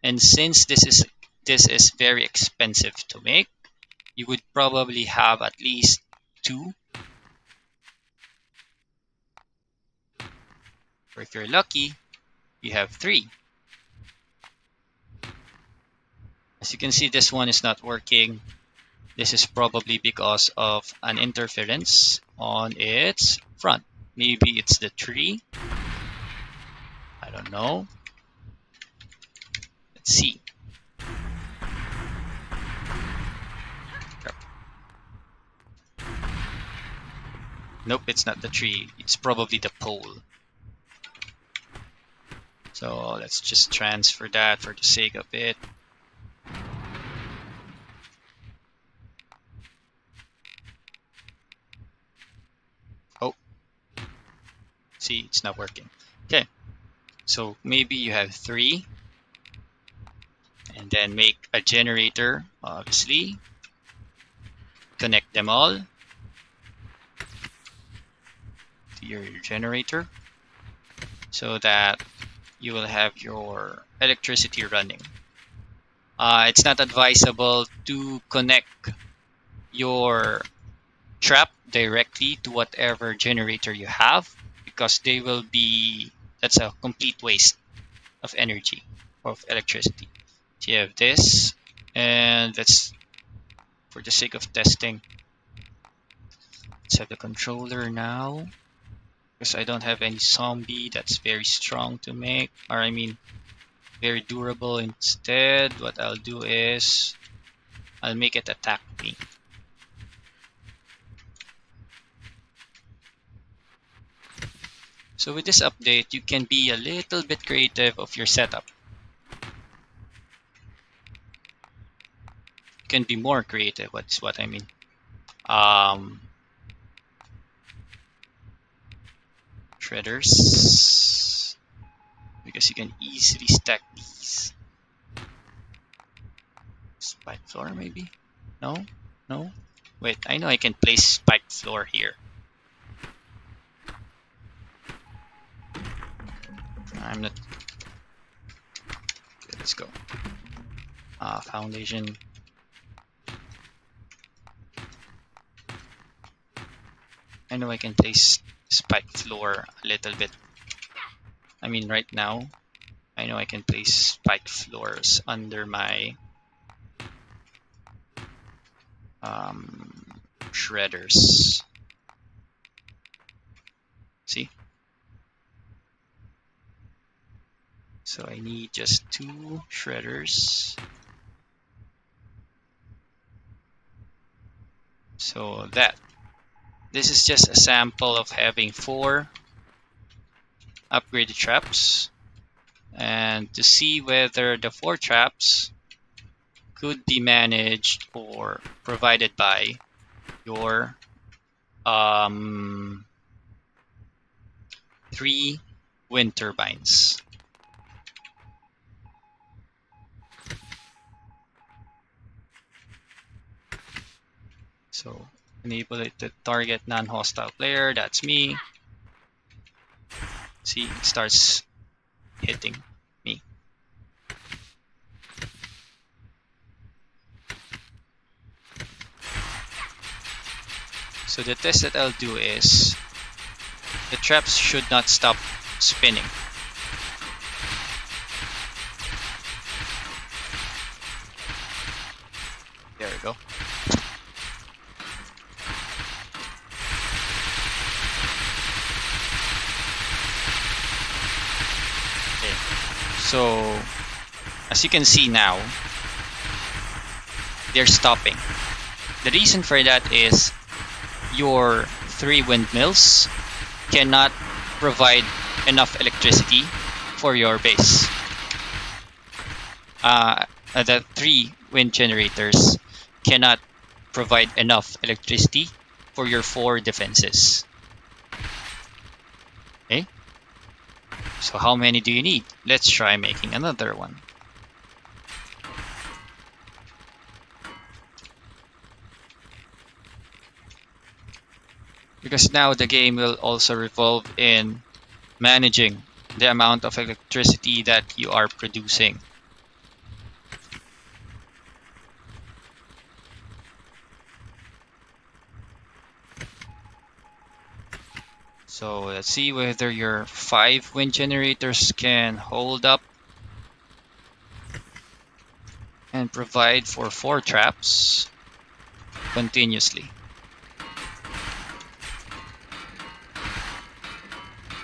And since this is very expensive to make, you would probably have at least 2, or if you're lucky, you have 3. As you can see, this one is not working. This is probably because of an interference on its front. Maybe it's the tree. I don't know. Let's see. Nope, it's not the tree. It's probably the pole. So let's just transfer that for the sake of it. Oh, see, it's not working. Okay, so maybe you have 3 and then make a generator, obviously. Connect them all to your generator so that you will have your electricity running. It's not advisable to connect your trap directly to whatever generator you have because that's a complete waste of energy, of electricity. So you have this, and let's, for the sake of testing, Let's have the controller now, because I don't have any zombie that's very strong to make, or I mean very durable. Instead, what I'll do is I'll make it attack me. So with this update, you can be a little bit creative of your setup. You can be more creative, that's what I mean. Shredders, because you can easily stack these. Spike floor maybe? No? No? Wait, I know I can place spike floor here. I'm not... Okay, let's go. Foundation. I know I can place spike floor a little bit. I mean right now, I know I can place spike floors under my shredders. See? So I need just 2 shredders. So this is just a sample of having 4 upgraded traps, and to see whether the 4 traps could be managed or provided by your 3 wind turbines. So enable it to target non-hostile player, that's me. See, it starts hitting me. So the test that I'll do is the traps should not stop spinning. There we go. Okay. So as you can see now, they're stopping. The reason for that is your 3 windmills cannot provide enough electricity for your base. The 3 wind generators cannot provide enough electricity for your 4 defenses. Okay? So how many do you need? Let's try making another one. Because now the game will also revolve in managing the amount of electricity that you are producing. So let's see whether your 5 wind generators can hold up and provide for 4 traps continuously.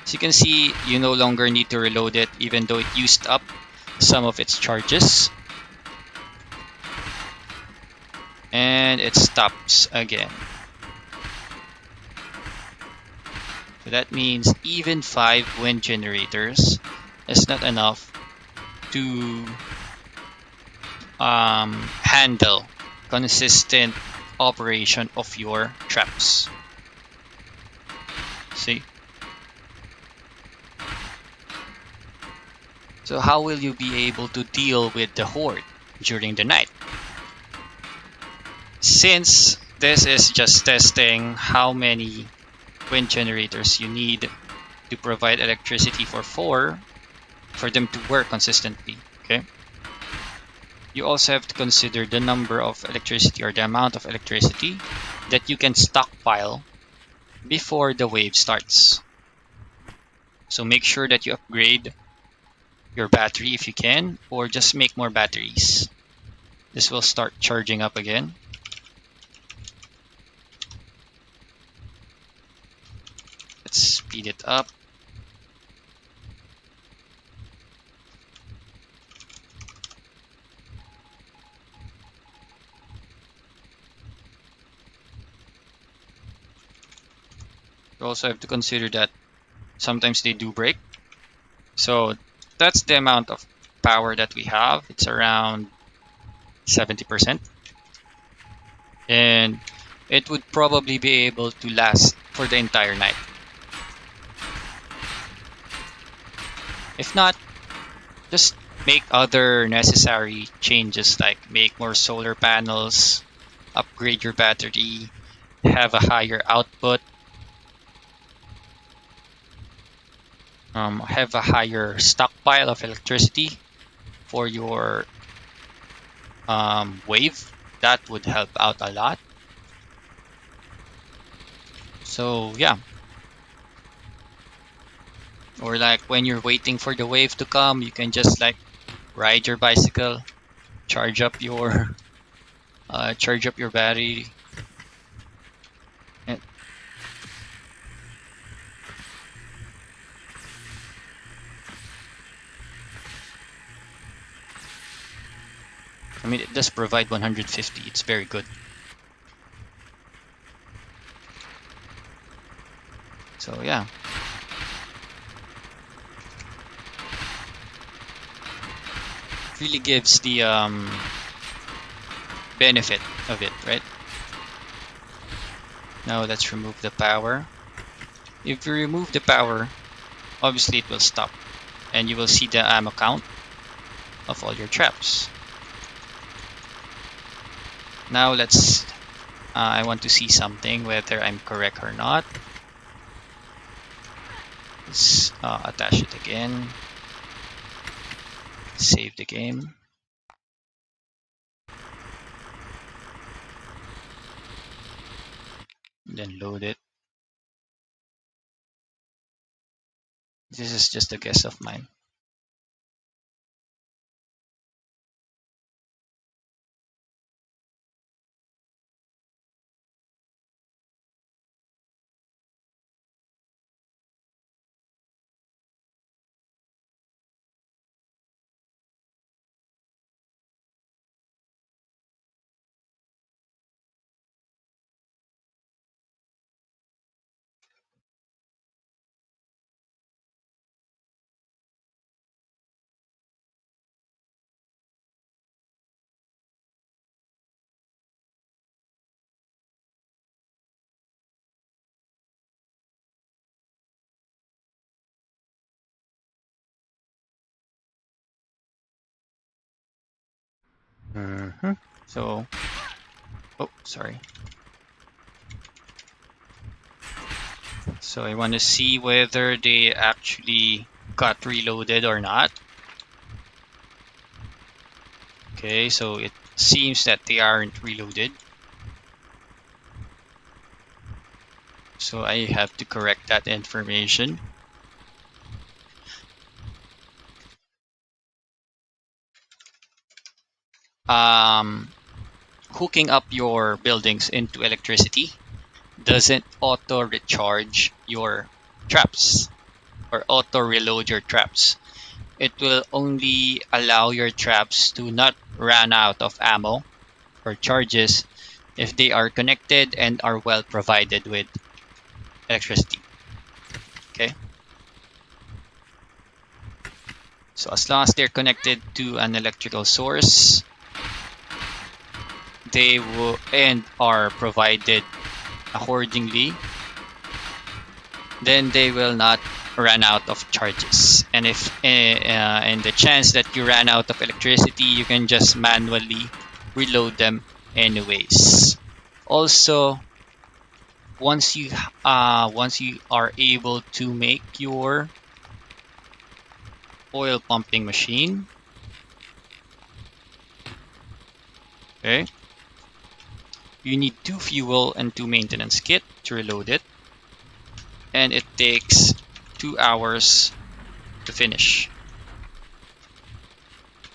As you can see, you no longer need to reload it even though it used up some of its charges. And it stops again. So that means even 5 wind generators is not enough to handle consistent operation of your traps. See? So how will you be able to deal with the horde during the night? Since this is just testing how many wind generators you need to provide electricity for 4 for them to work consistently, okay? You also have to consider the number of electricity or the amount of electricity that you can stockpile before the wave starts. So make sure that you upgrade your battery if you can, or just make more batteries. This will start charging up again. speed it up. You also have to consider that sometimes they do break. So that's the amount of power that we have. It's around 70%. And it would probably be able to last for the entire night. If not, just make other necessary changes like make more solar panels, upgrade your battery, have a higher output, have a higher stockpile of electricity for your wave. That would help out a lot. So yeah, or like when you're waiting for the wave to come, you can just like ride your bicycle, charge up your charge up your battery. And, I mean, it does provide 150. It's very good. So yeah, really gives the benefit of it, right? Now let's remove the power. If you remove the power, obviously it will stop, and you will see the ammo count of all your traps. Now let's. I want to see something whether I'm correct or not. Let's attach it again. Save the game. Then load it. This is just a guess of mine. So, oh, sorry. So I want to see whether they actually got reloaded or not. Okay, so it seems that they aren't reloaded. So I have to correct that information. Hooking up your buildings into electricity doesn't auto recharge your traps or auto reload your traps. It will only allow your traps to not run out of ammo or charges if they are connected and are well provided with electricity. Okay, so as long as they're connected to an electrical source, they will and are provided accordingly, then they will not run out of charges. And if and the chance that you ran out of electricity, you can just manually reload them anyways. Also, once you are able to make your oil pumping machine, okay, you need 2 fuel and 2 maintenance kit to reload it, and it takes 2 hours to finish.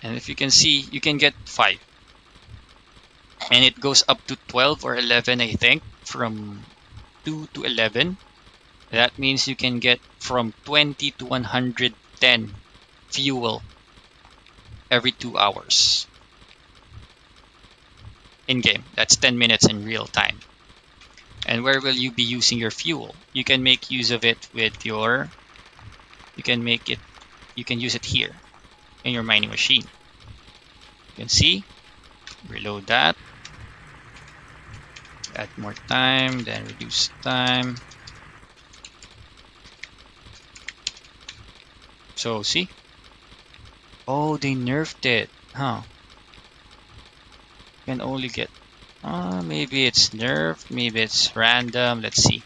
And if you can see, you can get 5, and it goes up to 12 or 11, I think, from 2 to 11. That means you can get from 20 to 110 fuel every 2 hours in game. That's 10 minutes in real time. And where will you be using your fuel? You can make use of it with your, you can make it, you can use it here in your mining machine. You can see, reload that, add more time, then reduce time. So see, oh, they nerfed it, huh? You can only get, maybe it's nerfed, maybe it's random. Let's see.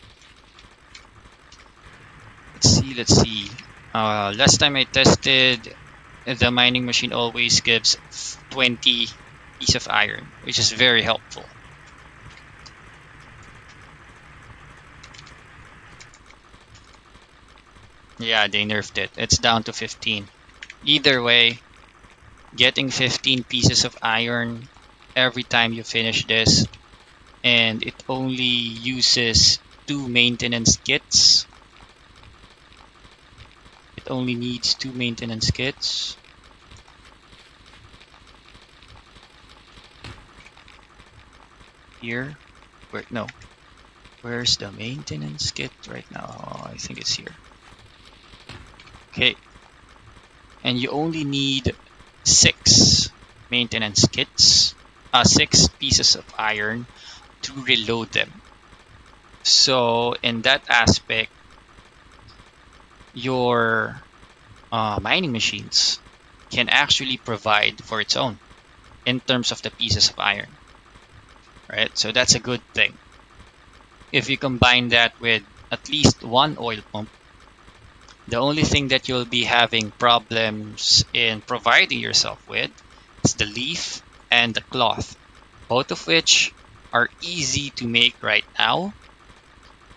Let's see. Last time I tested, the mining machine always gives 20 piece of iron, which is very helpful. Yeah, they nerfed it. It's down to 15. Either way, getting 15 pieces of iron every time you finish this, and it only uses 2 maintenance kits. It only needs 2 maintenance kits. Here. Where, no. Where's the maintenance kit right now? Oh, I think it's here. Okay. And you only need 6 maintenance kits, 6 pieces of iron to reload them. So in that aspect, your mining machines can actually provide for its own in terms of the pieces of iron, right? So that's a good thing. If you combine that with at least one oil pump, the only thing that you'll be having problems in providing yourself with is the leaf and the cloth, both of which are easy to make right now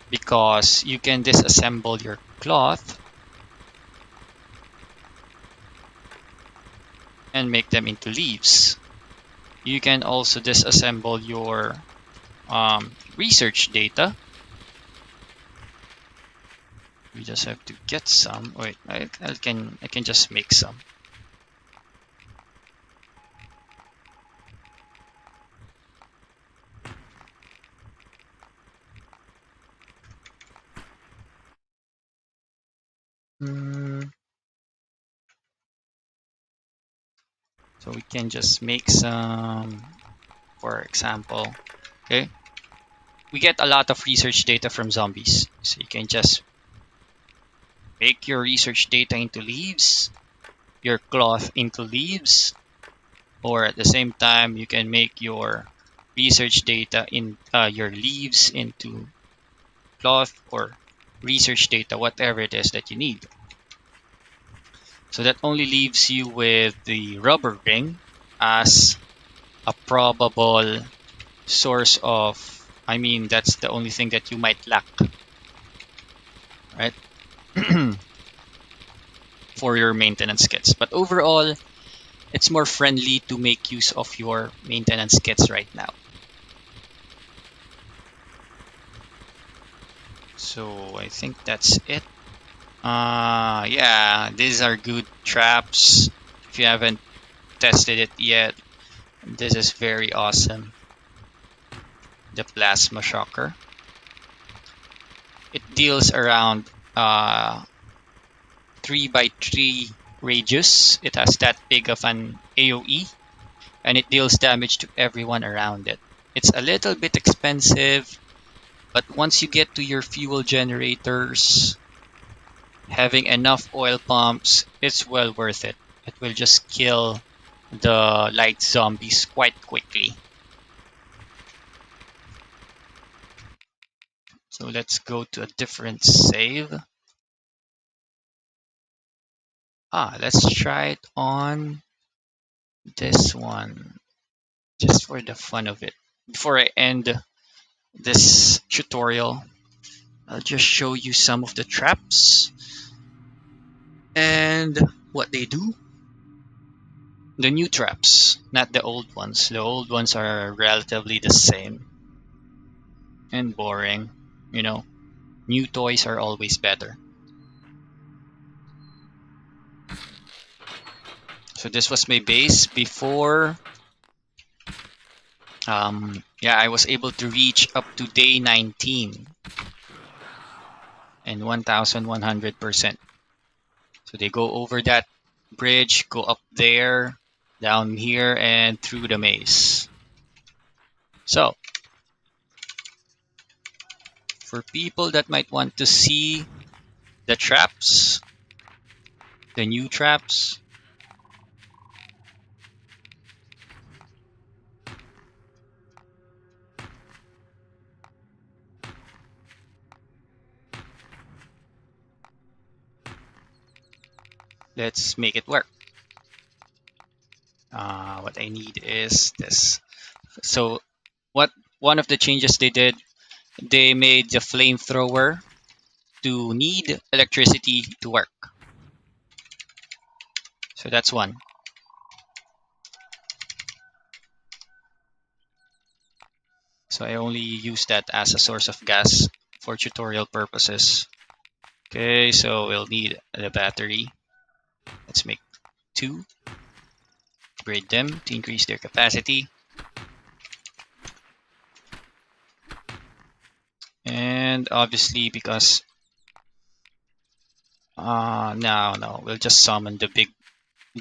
because you can disassemble your cloth and make them into leaves. You can also disassemble your research data. We just have to get some. Wait, I can just make some. Mm, so we can just make some, for example. Okay, we get a lot of research data from zombies, so you can just make your research data into leaves, your cloth into leaves, or at the same time you can make your research data in your leaves into cloth or research data, whatever it is that you need. So that only leaves you with the rubber ring as a probable source of, I mean, that's the only thing that you might lack, right? For your maintenance kits. But overall, it's more friendly to make use of your maintenance kits right now. So I think that's it. Yeah, these are good traps. If you haven't tested it yet, this is very awesome. The plasma shocker. It deals around 3 by 3 radius. It has that big of an AoE, and it deals damage to everyone around it. It's a little bit expensive, but once you get to your fuel generators, having enough oil pumps, it's well worth it. It will just kill the light zombies quite quickly. So let's go to a different save. Let's try it on this one, just for the fun of it. Before I end this tutorial, I'll just show you some of the traps and what they do. The new traps, not the old ones. The old ones are relatively the same and boring, you know. New toys are always better. So this was my base before. Yeah, I was able to reach up to day 19 and 1100%. So they go over that bridge, go up there, down here, and through the maze. So for people that might want to see the traps, the new traps, let's make it work. What I need is this. So what one of the changes they did, they made the flamethrower to need electricity to work. So that's one. So I only use that as a source of gas for tutorial purposes. Okay, so we'll need the battery. Let's make two. Upgrade them to increase their capacity. And obviously because no, we'll just summon the big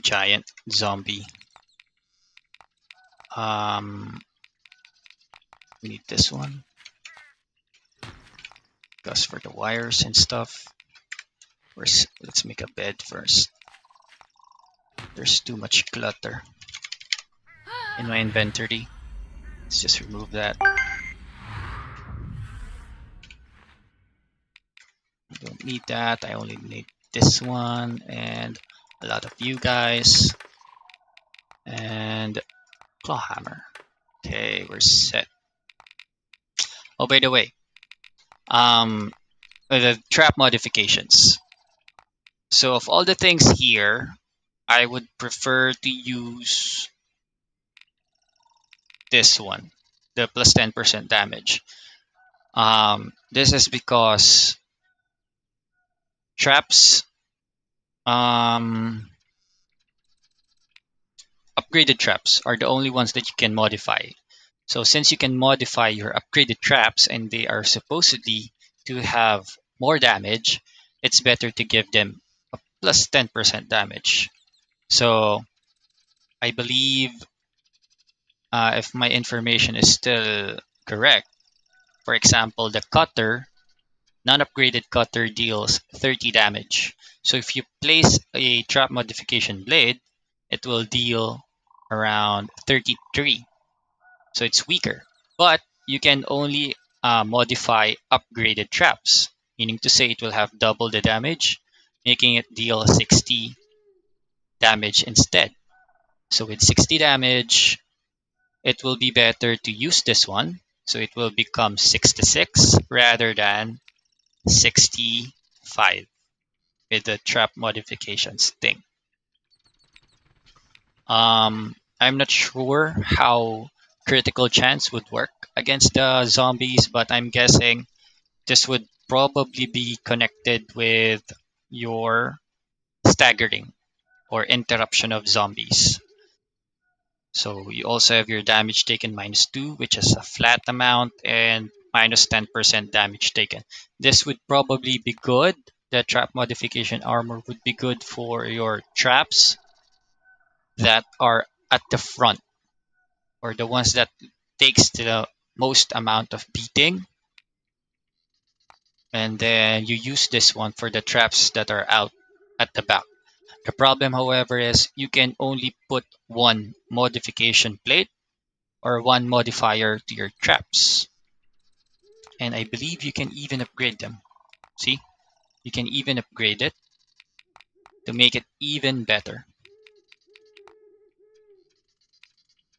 giant zombie. Um, we need this one because for the wires and stuff. First, let's make a bed first. There's too much clutter in my inventory. Let's just remove that. I don't need that. I only need this one and a lot of you guys and claw hammer. Okay, we're set. Oh, by the way, the trap modifications. So of all the things here, I would prefer to use this one, the plus 10% damage. This is because traps, um, upgraded traps are the only ones that you can modify. So since you can modify your upgraded traps and they are supposedly to have more damage, it's better to give them a plus 10% damage. So I believe if my information is still correct, for example, the cutter, non-upgraded cutter deals 30 damage. So if you place a trap modification blade, it will deal around 33. So it's weaker. But you can only modify upgraded traps, meaning to say it will have double the damage, making it deal 60 damage instead. So with 60 damage, it will be better to use this one. So it will become 66 rather than 65 with the trap modifications thing. I'm not sure how critical chance would work against the zombies, but I'm guessing this would probably be connected with your staggering or interruption of zombies. So you also have your damage taken -2, which is a flat amount, and -10% damage taken. This would probably be good. The trap modification armor would be good for your traps that are at the front or the ones that takes the most amount of beating. And then you use this one for the traps that are out at the back. The problem, however, is you can only put one modification plate or one modifier to your traps. And I believe you can even upgrade them. See, you can even upgrade it to make it even better.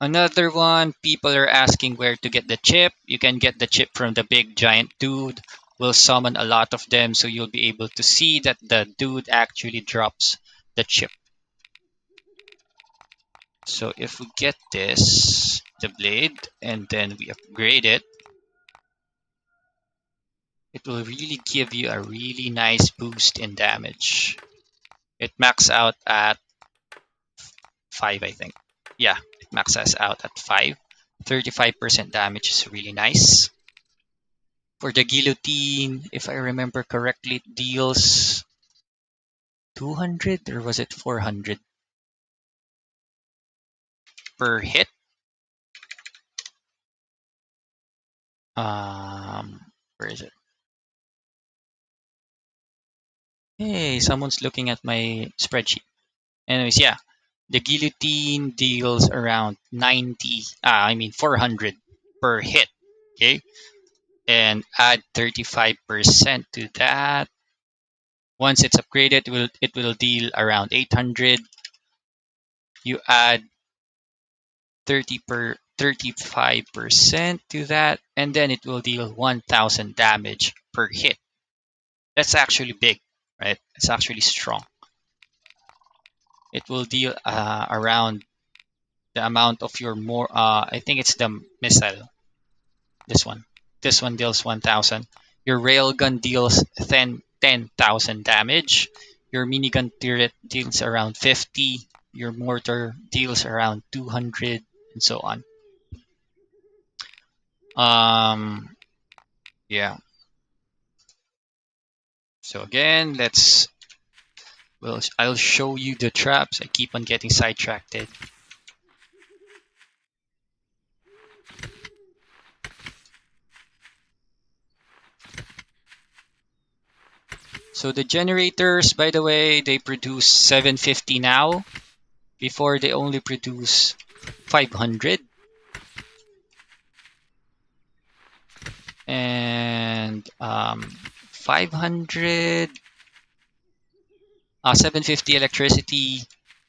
Another one, people are asking where to get the chip. You can get the chip from the big giant dude. We'll summon a lot of them so you'll be able to see that the dude actually drops the chip. So if we get this, the blade, and then we upgrade it, it will really give you a really nice boost in damage. It maxes out at 5, I think. Yeah, it maxes out at 5. 35% damage is really nice. For the guillotine, if I remember correctly, it deals 200 or was it 400 per hit. Where is it? Hey, someone's looking at my spreadsheet. Anyways, yeah, the guillotine deals around 400 per hit. Okay, and add 35% to that. Once it's upgraded, it will deal around 800. You add 35% to that, and then it will deal 1000 damage per hit. That's actually big, right? It's actually strong. It will deal around the amount of your more. I think it's the missile. This one. This one deals 1000. Your railgun deals 10,000 damage. Your minigun turret deals around 50. Your mortar deals around 200, and so on. Yeah. So again, I'll show you the traps. I keep on getting sidetracked. So the generators, by the way, they produce 750 now. Before they only produce 500. And 500, 750 electricity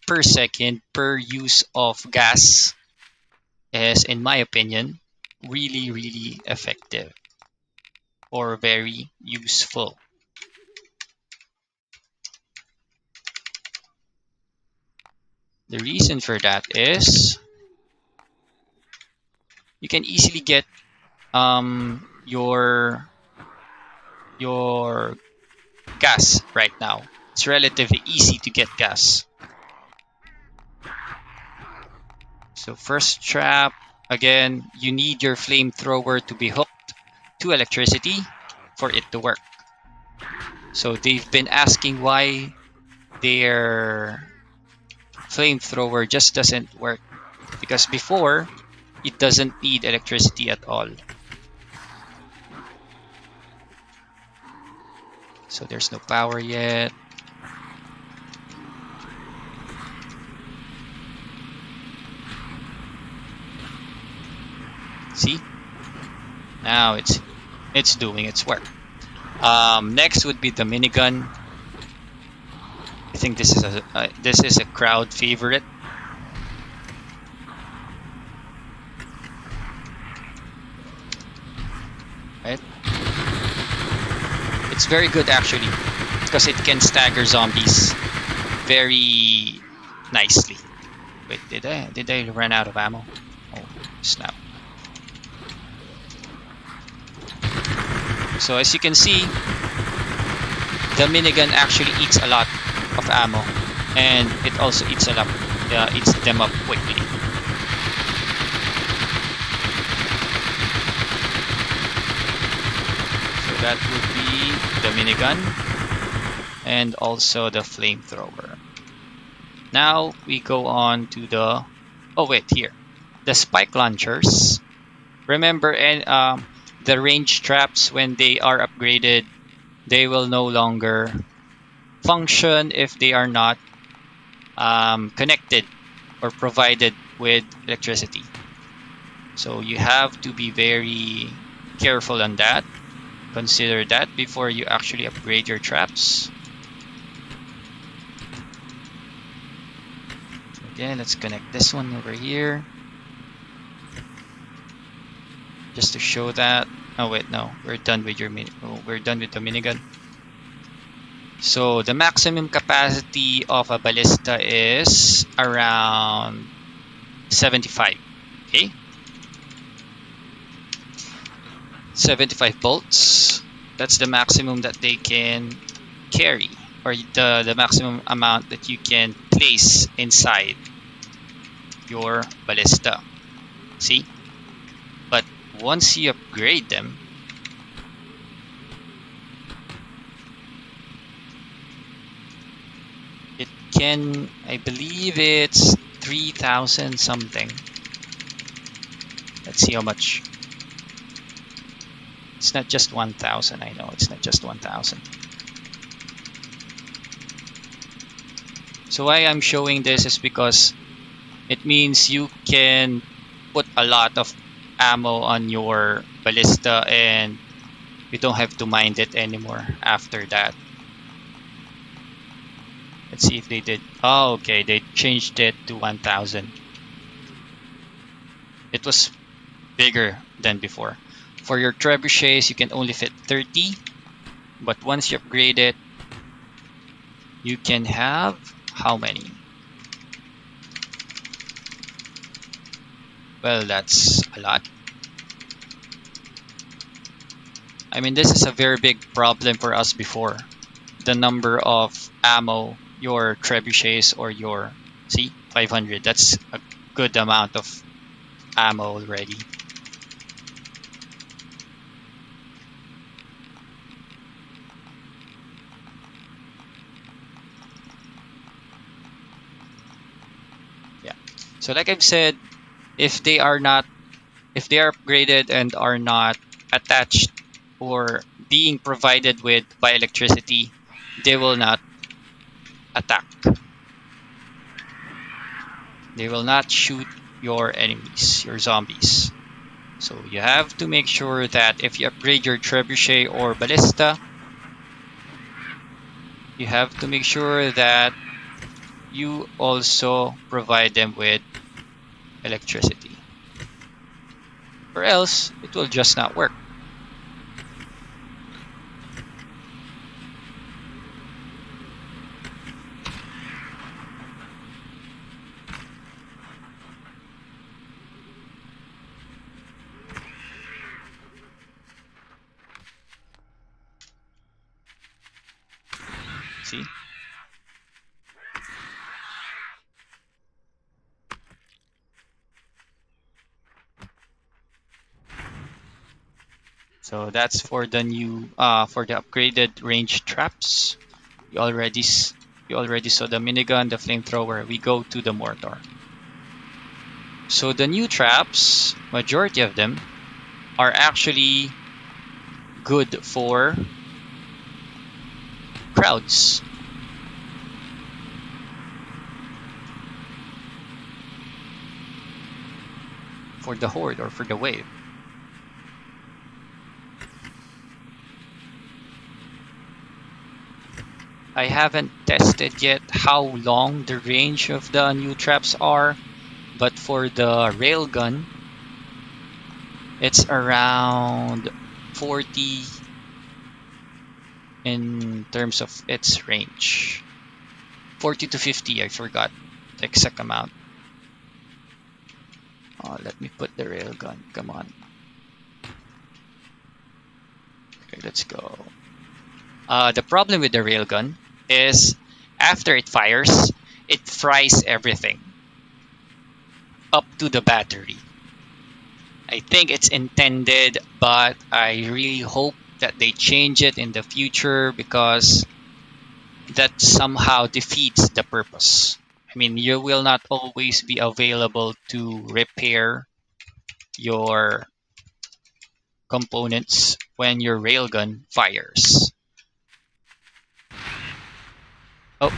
per second per use of gas is, in my opinion, really, really effective or very useful. The reason for that is you can easily get your gas right now. It's relatively easy to get gas. So first trap, again, you need your flamethrower to be hooked to electricity for it to work. So they've been asking why their flamethrower just doesn't work, because before it doesn't need electricity at all. So there's no power yet. See? Now it's doing its work. Next would be the minigun. I think this is a crowd favorite. Right? It's very good actually because it can stagger zombies very nicely. Wait, did I run out of ammo? Oh, snap. So as you can see, the minigun actually eats a lot of ammo, and it also eats them up quickly. So that would be the minigun and also the flamethrower. Now we go on to the the spike launchers. Remember, and the range traps, when they are upgraded, they will no longer function if they are not connected or provided with electricity. So you have to be very careful on that. Consider that before you actually upgrade your traps. So again, let's connect this one over here, just to show that. Oh wait, no, we're done with we're done with the minigun. So the maximum capacity of a ballista is around 75. Okay, 75 bolts. That's the maximum that they can carry, or the maximum amount that you can place inside your ballista. See? But once you upgrade them, it can, I believe it's 3,000 something. Let's see how much. It's not just 1,000. I know it's not just 1,000. So why I'm showing this is because it means you can put a lot of ammo on your ballista and you don't have to mind it anymore after that. Let's see if they did. Oh, okay, they changed it to 1,000. It was bigger than before. For your trebuchets, you can only fit 30, but once you upgrade it, you can have how many? Well, that's a lot. I mean, this is a very big problem for us before. The number of ammo your trebuchets or your, see, 500. That's a good amount of ammo already. Yeah. So like I've said, if they are not, if they are upgraded and are not attached or being provided with by electricity, they will not attack. They will not shoot your enemies, your zombies. So you have to make sure that if you upgrade your trebuchet or ballista, you have to make sure that you also provide them with electricity, or else it will just not work. See? So that's for the new, for the upgraded range traps. You already you already saw the minigun, the flamethrower. We go to the mortar. So the new traps, majority of them, are actually good for crowds. For the horde or for the wave. I haven't tested yet how long the range of the new traps are, but for the railgun, it's around 40 in terms of its range. 40 to 50, I forgot the exact amount. Oh, let me put the railgun. Come on. Okay, let's go. The problem with the railgun is after it fires, it fries everything up to the battery. I think it's intended, but I really hope that they change it in the future because that somehow defeats the purpose. I mean, you will not always be available to repair your components when your railgun fires. Oh,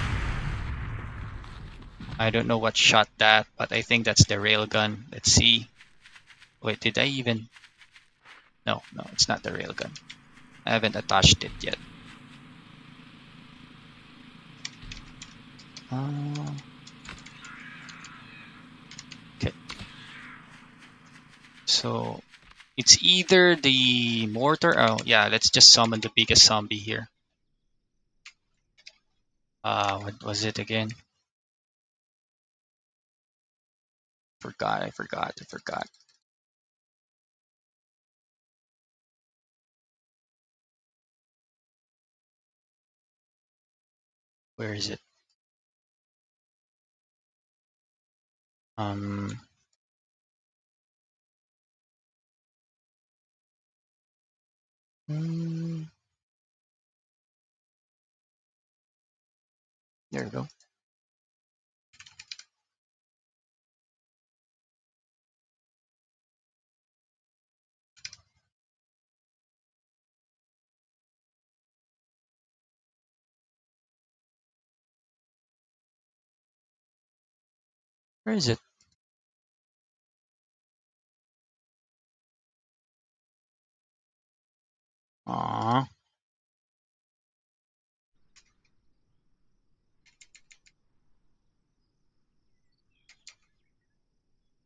I don't know what shot that, but I think that's the railgun. Let's see. Wait, did I even? No, no, it's not the railgun. I haven't attached it yet. Uh, okay, so it's either the mortar. Oh, yeah, let's just summon the biggest zombie here. What was it again? I forgot. Where is it? Um, mm, there we go. Where is it? Aw.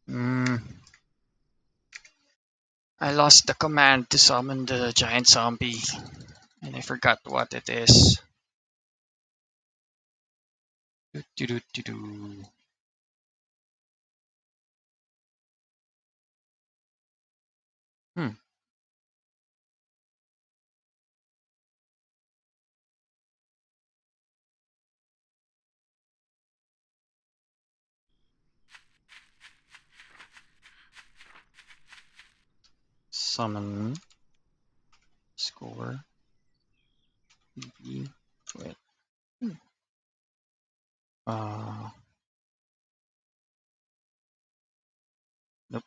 Mm, I lost the command to summon the giant zombie, and I forgot what it is. Do. Hmm. Summon score BB. Wait. Hmm. Uh. Nope.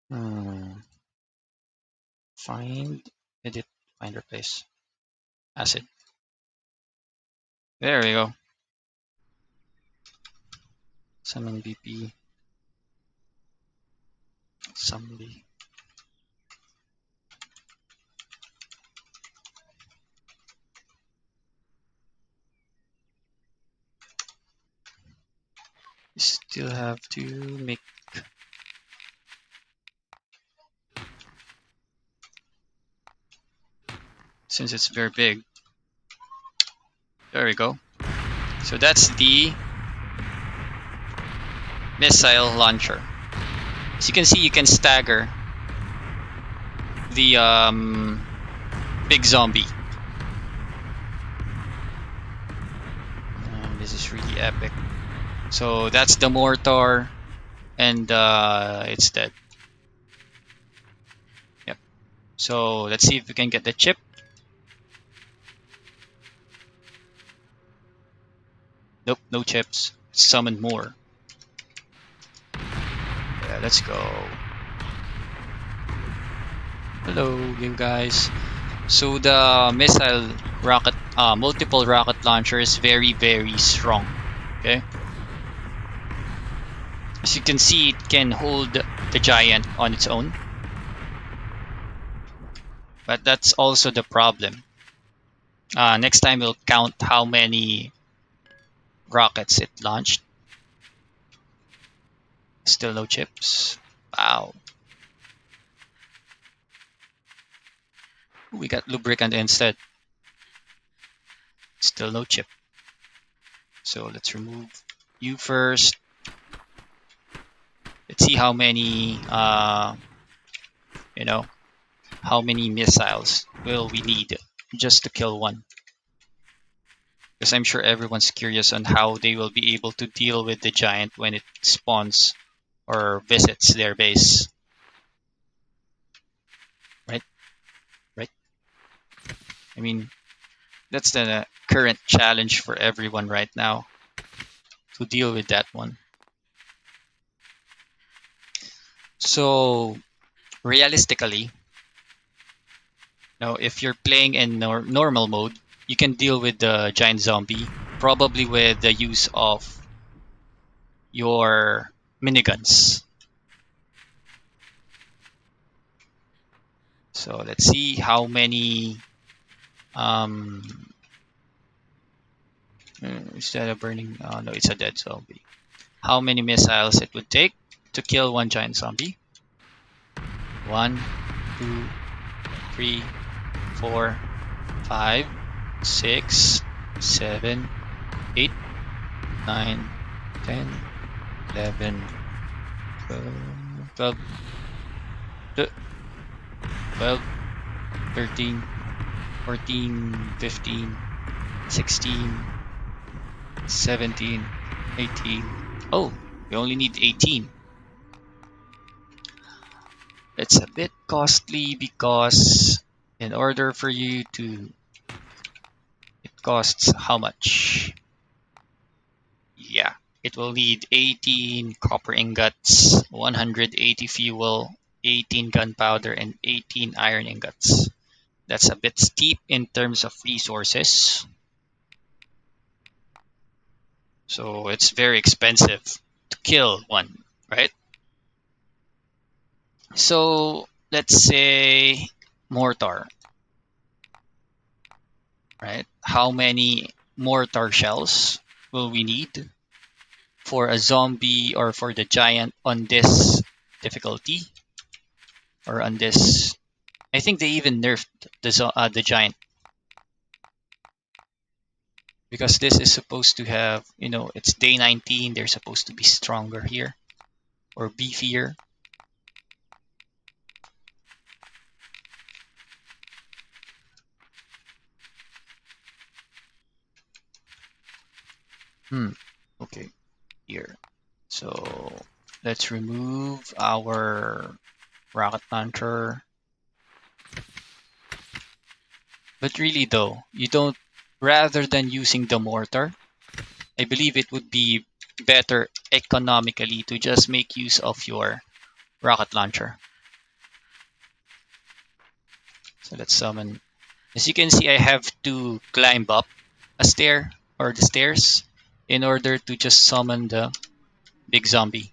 Hmm. Find, edit, find, replace. Acid. There we go. Summon BP. Zombie. Still have to make, since it's very big. There we go. So that's the missile launcher. As you can see, you can stagger the big zombie. And this is really epic. So that's the mortar, and it's dead. Yep. So let's see if we can get the chip. Nope, no chips. Summon more. Yeah, let's go. Hello, you guys. So the missile rocket, multiple rocket launcher is very, very strong. Okay. As you can see, it can hold the giant on its own. But that's also the problem. Next time we'll count how many rockets it launched. Still no chips. Wow. We got lubricant instead. Still no chip. So let's remove you first. Let's see how many, how many missiles will we need just to kill one. Because I'm sure everyone's curious on how they will be able to deal with the giant when it spawns or visits their base. Right? Right? I mean, that's the current challenge for everyone right now, to deal with that one. So, realistically, if you're playing in normal mode, you can deal with the giant zombie probably with the use of your miniguns. So let's see how many. Instead of burning, no, it's a dead zombie. How many missiles it would take to kill one giant zombie? 1, 2, 3, 4, 5, 6, 7, 8, 9, 10, 11, 12, 12, 13, 14, 15, 16, 17, 18. Oh, we only need 18. It's a bit costly because in order for you to, it costs how much? Yeah, it will need 18 copper ingots, 180 fuel, 18 gunpowder, and 18 iron ingots. That's a bit steep in terms of resources. So it's very expensive to kill one, right? So let's say mortar, right? How many mortar shells will we need for a zombie or for the giant on this difficulty or on this? I think they even nerfed the giant because this is supposed to have, it's day 19. They're supposed to be stronger here or beefier. Okay, here. So let's remove our rocket launcher. But really though, you don't, rather than using the mortar, I believe it would be better economically to just make use of your rocket launcher. So let's summon. As you can see, I have to climb up a stair or the stairs in order to just summon the big zombie.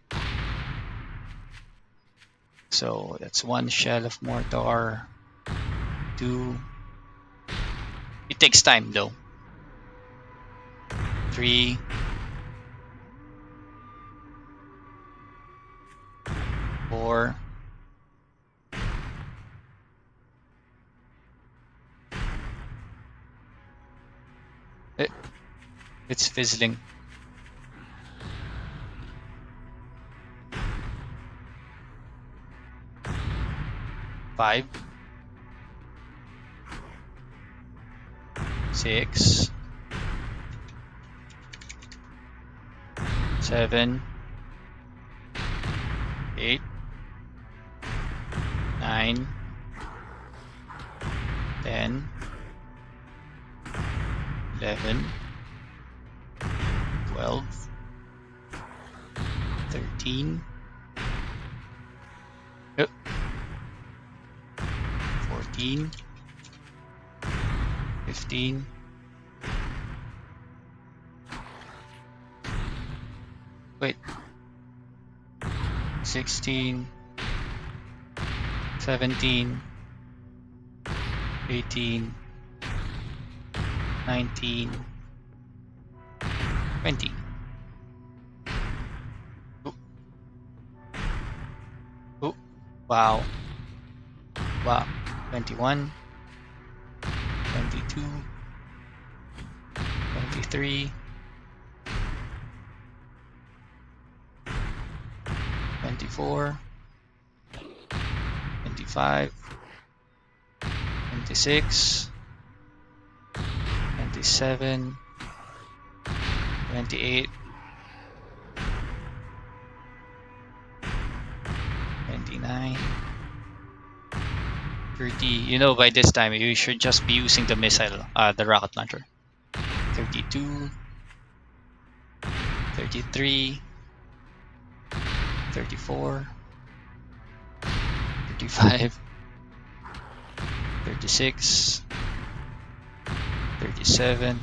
So that's one shell of mortar. Two. It takes time though. 3. 4. It's fizzling. 5. 6. 7. 8. 9. 10. 11. 12. 13. 14. 15. Wait. 16. 17. 18. 19. 20. Oh, oh, wow. Wow. 21. 22. 23. 24. 25. 26. 27. 28. 29. 30. By this time, you should just be using the missile, the rocket launcher. 32. 33. 34. 35. 36. 37.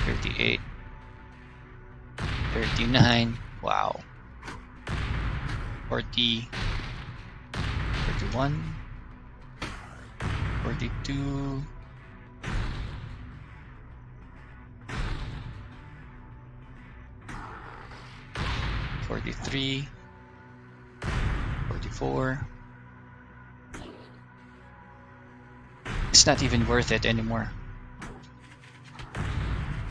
38. 39. Wow. 40. 41. 42. 43. 44. It's not even worth it anymore.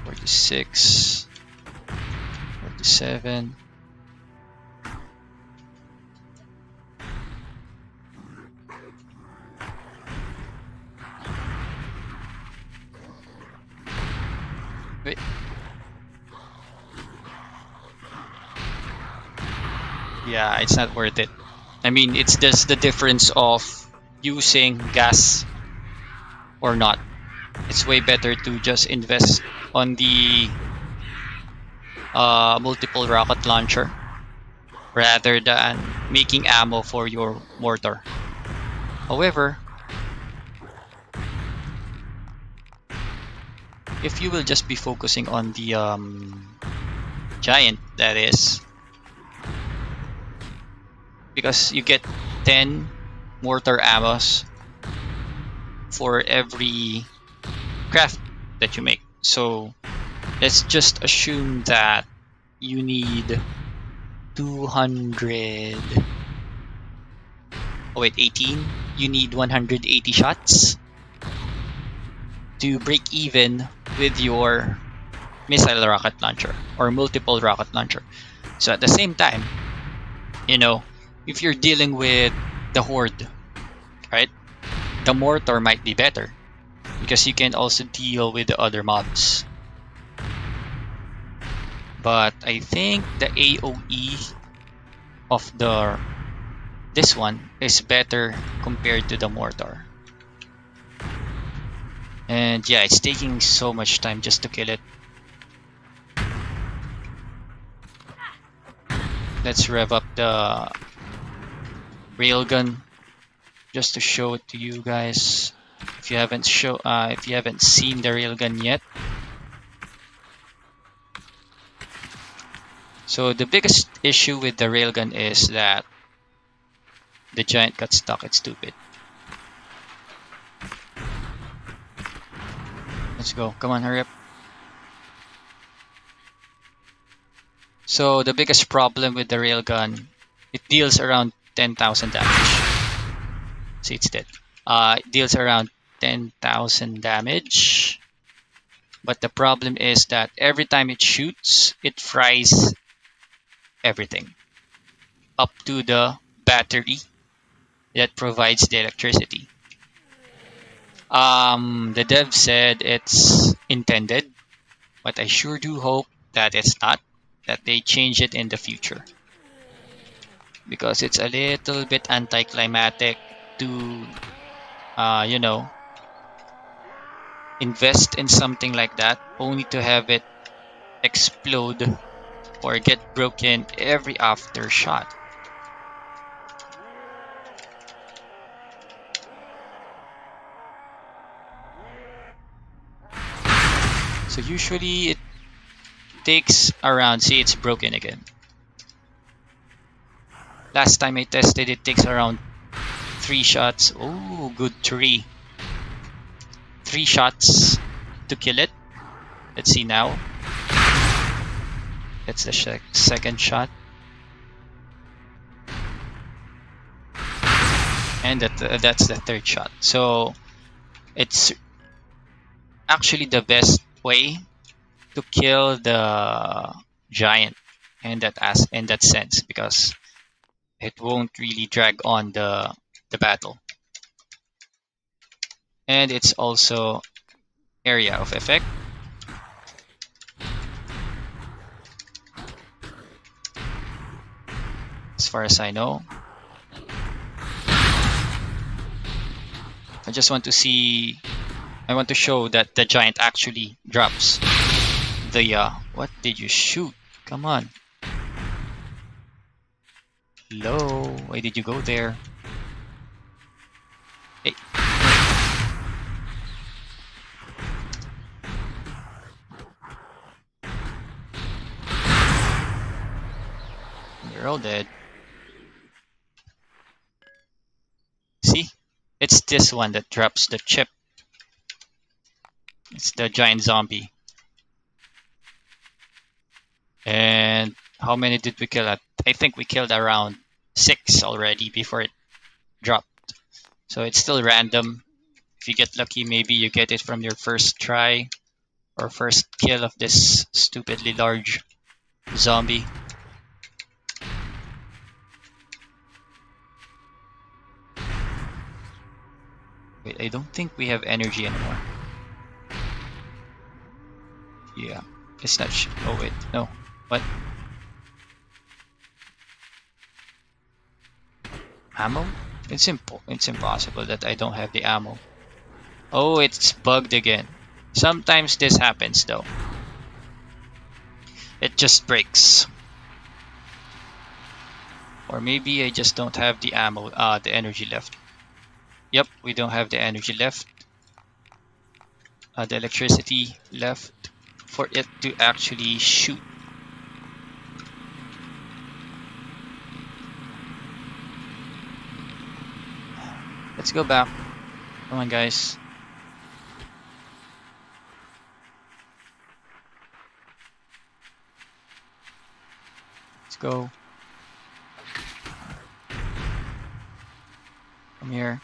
46. 7. Wait. Yeah, it's not worth it. I mean, it's just the difference of using gas or not. It's way better to just invest on the multiple rocket launcher rather than making ammo for your mortar. However, if you will just be focusing on the giant, that is, because you get 10 mortar ammos for every craft that you make. So let's just assume that you need 200. Oh wait, 18. You need 180 shots to break even with your missile rocket launcher or multiple rocket launcher. So at the same time, you know, if you're dealing with the horde, right? The mortar might be better because you can also deal with the other mobs. But I think the AOE of the this one is better compared to the mortar. And yeah, it's taking so much time just to kill it. Let's rev up the railgun just to show it to you guys. If you haven't seen the railgun yet. So the biggest issue with the railgun is that the giant got stuck. It's stupid. Let's go. Come on, hurry up. So the biggest problem with the railgun, it deals around 10,000 damage. See, it's dead. It deals around 10,000 damage. But the problem is that every time it shoots, it fries everything up to the battery that provides the electricity. The dev said it's intended, but I sure do hope that it's not, that they change it in the future. Because it's a little bit anticlimactic to, you know, invest in something like that only to have it explode or get broken every after shot. So usually it takes around, see, it's broken again. Last time I tested, it takes around 3 shots. Oh, good three. 3 shots to kill it. Let's see now. That's the second shot. And that's the third shot. So it's actually the best way to kill the giant in that sense, because it won't really drag on the battle. And it's also area of effect. As far as I know. I want to show that the giant actually drops the what did you shoot? Come on. Hello, why did you go there? Hey. You're all dead. See? It's this one that drops the chip. It's the giant zombie. And how many did we kill? I think we killed around 6 already before it dropped. So it's still random. If you get lucky, maybe you get it from your first try or first kill of this stupidly large Zombie. Wait, I don't think we have energy anymore. Yeah, it's not. Oh wait, no. What? Ammo? It's simple. It's impossible that I don't have the ammo. Oh, it's bugged again. Sometimes this happens though. It just breaks. Or maybe I just don't have the ammo, the energy left. Yep, we don't have the energy left. The electricity left for it to actually shoot. Let's go back. Come on, guys. Let's go. Come here.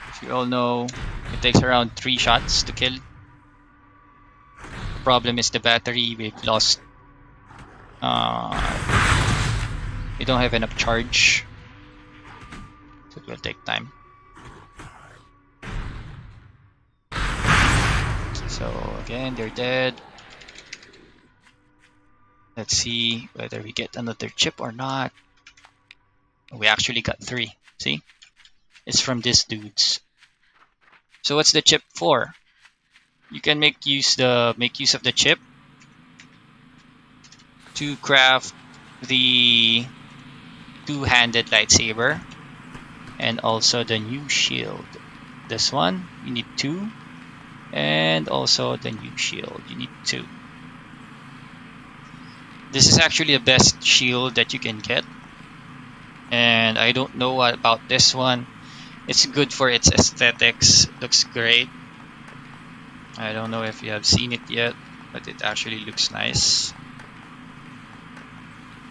As you all know, it takes around 3 shots to kill. The problem is the battery. We've lost. We don't have enough charge, so it will take time. So again, they're dead. Let's see whether we get another chip or not. We actually got 3. See? It's from these dudes. So what's the chip for? You can make use of the chip to craft the two-handed lightsaber and also the new shield. This one, you need 2, and also the new shield, you need 2. This is actually the best shield that you can get, and I don't know what about this one. It's good for its aesthetics, looks great. I don't know if you have seen it yet, but it actually looks nice.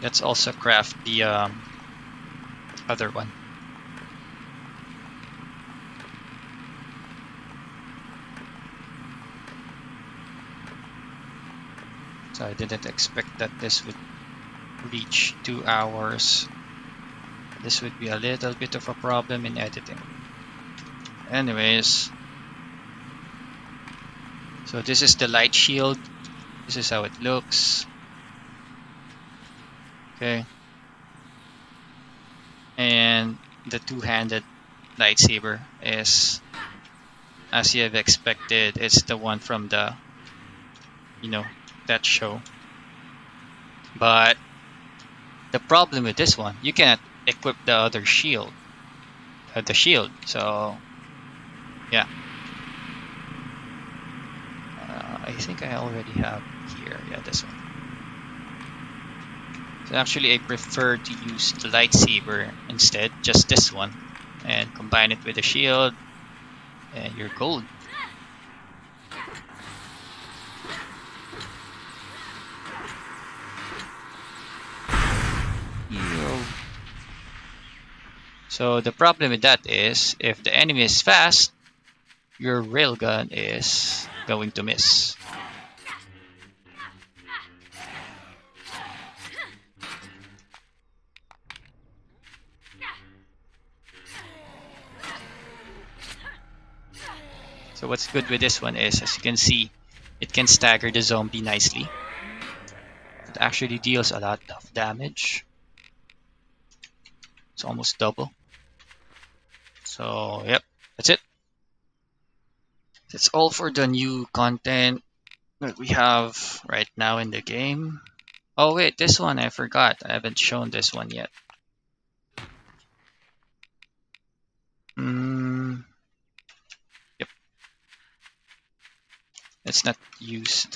Let's also craft the other one. So I didn't expect that this would reach 2 hours. This would be a little bit of a problem in editing. Anyways, so this is the light shield. This is how it looks. Okay. And the two-handed lightsaber is, as you have expected, it's the one from the, that show. But the problem with this one, you cannot equip the other shield, the shield. So yeah, I think I already have here. Yeah, this one. So actually, I prefer to use the lightsaber instead, just this one, and combine it with the shield, and you're gold. So the problem with that is, if the enemy is fast, your railgun is going to miss. So what's good with this one is, as you can see, it can stagger the zombie nicely. It actually deals a lot of damage. It's almost double. So yep, that's it. That's all for the new content that we have right now in the game. Oh wait, this one I forgot. I haven't shown this one yet. Yep. Let's not use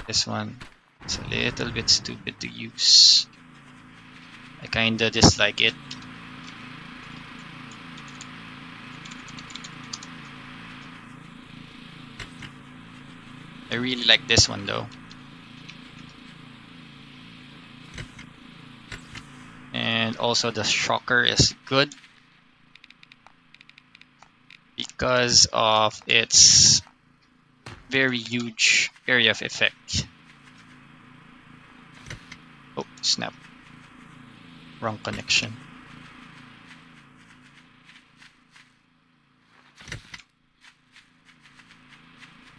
this one. It's a little bit stupid to use. I kinda dislike it. I really like this one though. And And also the shocker is good because of its very huge area of effect. Oh, snap. Wrong connection.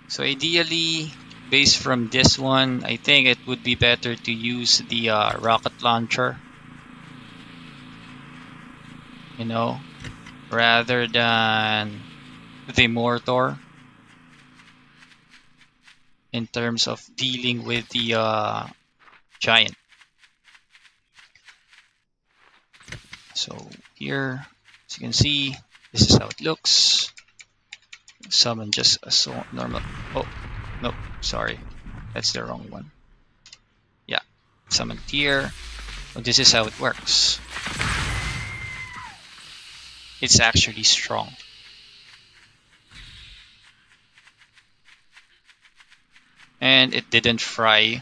So ideally, based from this one, I think it would be better to use the rocket launcher, you know, rather than the mortar in terms of dealing with the giant. So here, as you can see, this is how it looks. Summon just a normal. Oh, no, sorry, that's the wrong one. Yeah, summon here. Oh, this is how it works. It's actually strong. And it didn't fry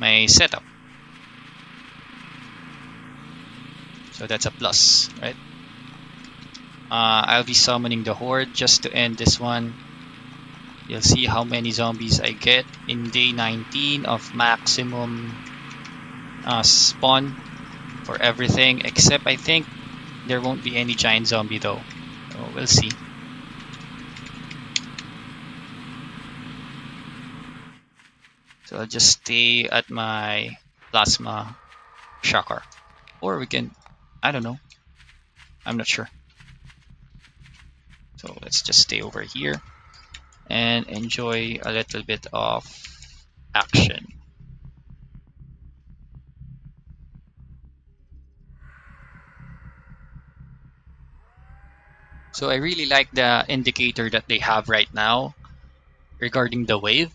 my setup. So that's a plus, right? I'll be summoning the horde just to end this one. You'll see how many zombies I get in day 19 of maximum spawn for everything, except I think there won't be any giant zombie though. So we'll see. So I'll just stay at my plasma shocker. Or we can, I don't know. I'm not sure. So let's just stay over here and enjoy a little bit of action. So I really like the indicator that they have right now regarding the wave.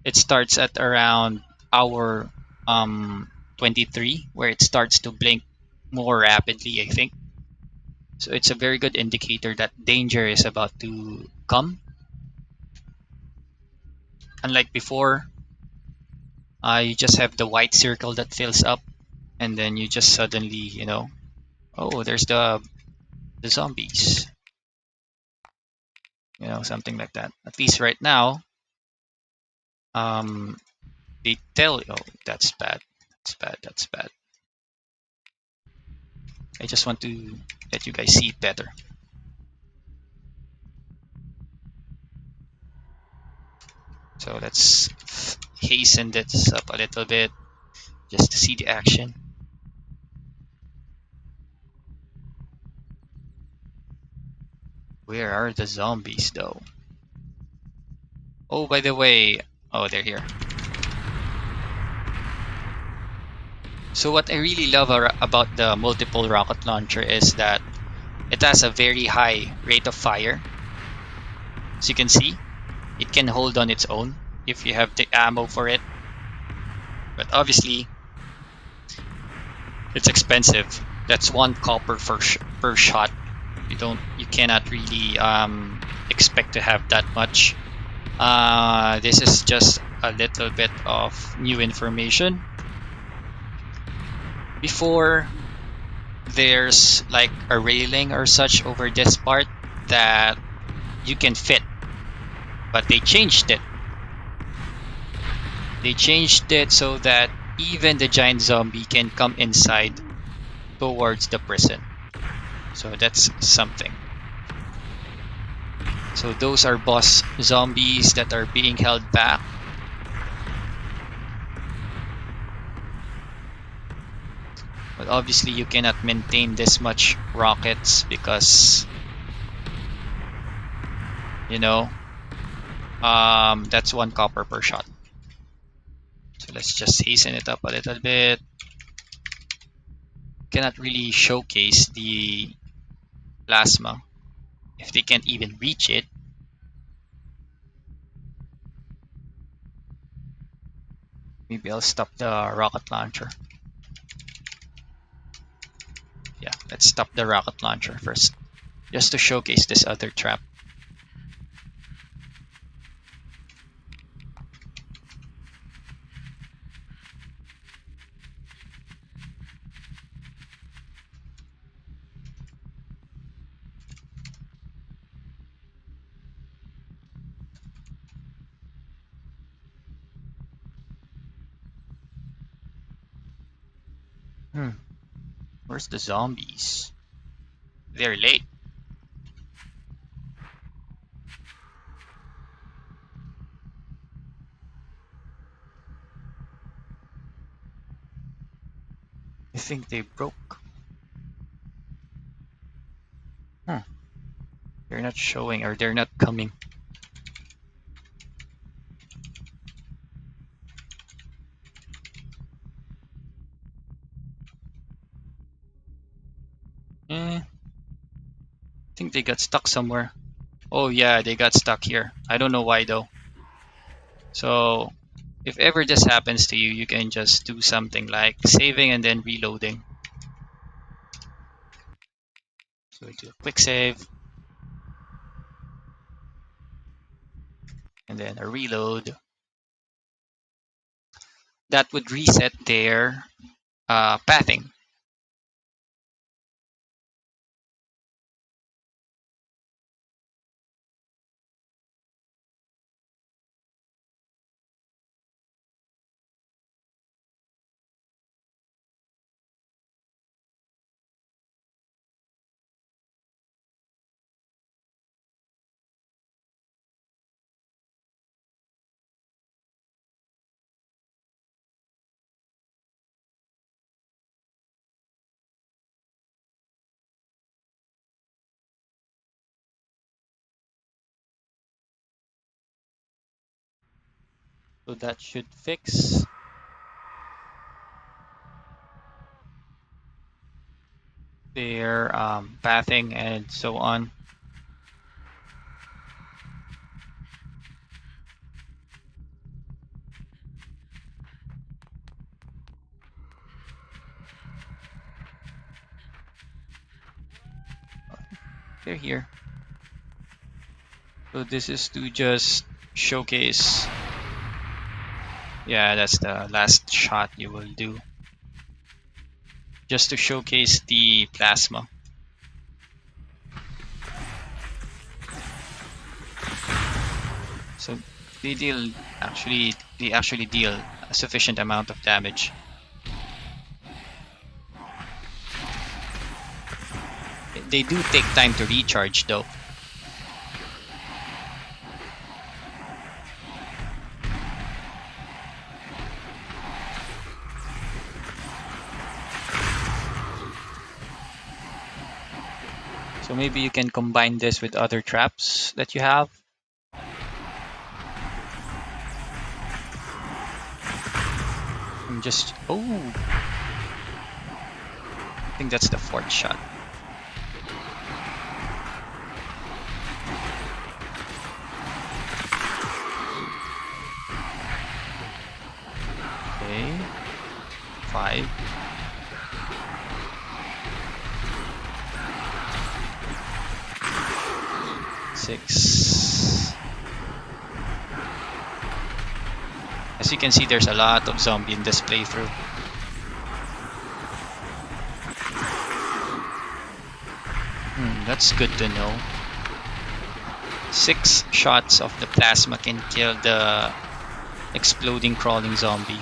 It starts at around hour 23, where it starts to blink more rapidly, I think. So it's a very good indicator that danger is about to come. Unlike before, you just have the white circle that fills up, and then you just suddenly, oh, there's the zombies, something like that. At least right now, um, they tell you, oh, that's bad, that's bad, that's bad. I just want to let you guys see it better. So let's hasten this up a little bit just to see the action. Where are the zombies though? Oh, by the way, oh, they're here. So what I really love about the multiple rocket launcher is that it has a very high rate of fire. As you can see, it can hold on its own if you have the ammo for it. But obviously, it's expensive. That's 1 copper per shot. You cannot really expect to have that much. This is just a little bit of new information. Before, there's like a railing or such over this part that you can fit, but they changed it. They changed it so that even the giant zombie can come inside towards the prison. So that's something. So those are boss zombies that are being held back. But obviously you cannot maintain this much rockets because that's 1 copper per shot. So let's just hasten it up a little bit. Cannot really showcase the plasma if they can't even reach it. Maybe I'll stop the rocket launcher. Yeah, let's stop the rocket launcher first, just to showcase this other trap. Hmm. Where's the zombies? They're late. I think they broke. Hmm. They're not showing or they're not coming. I think they got stuck somewhere. Oh yeah, they got stuck here. I don't know why though. So if ever this happens to you, you can just do something like saving and then reloading. So we do a quick save and then a reload. That would reset their pathing. So that should fix their pathing and so on. They're here. So this is to just showcase. Yeah, that's the last shot you will do. Just to showcase the plasma. So they actually deal a sufficient amount of damage. They do take time to recharge though. So maybe you can combine this with other traps that you have. And just I think that's the fourth shot. Okay. 5. 6. As you can see, there's a lot of zombie in this playthrough. That's good to know. 6 shots of the plasma can kill the exploding crawling zombie.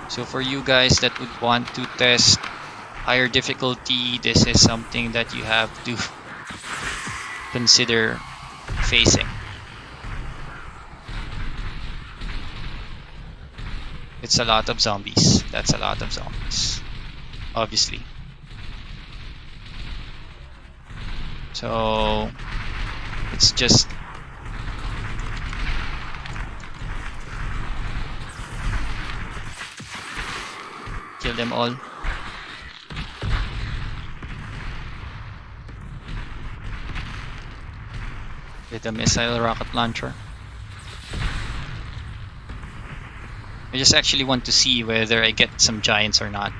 So for you guys that would want to test higher difficulty, this is something that you have to consider facing. It's a lot of zombies. That's a lot of zombies, obviously. So it's just kill them all. With a missile rocket launcher. I just actually want to see whether I get some giants or not.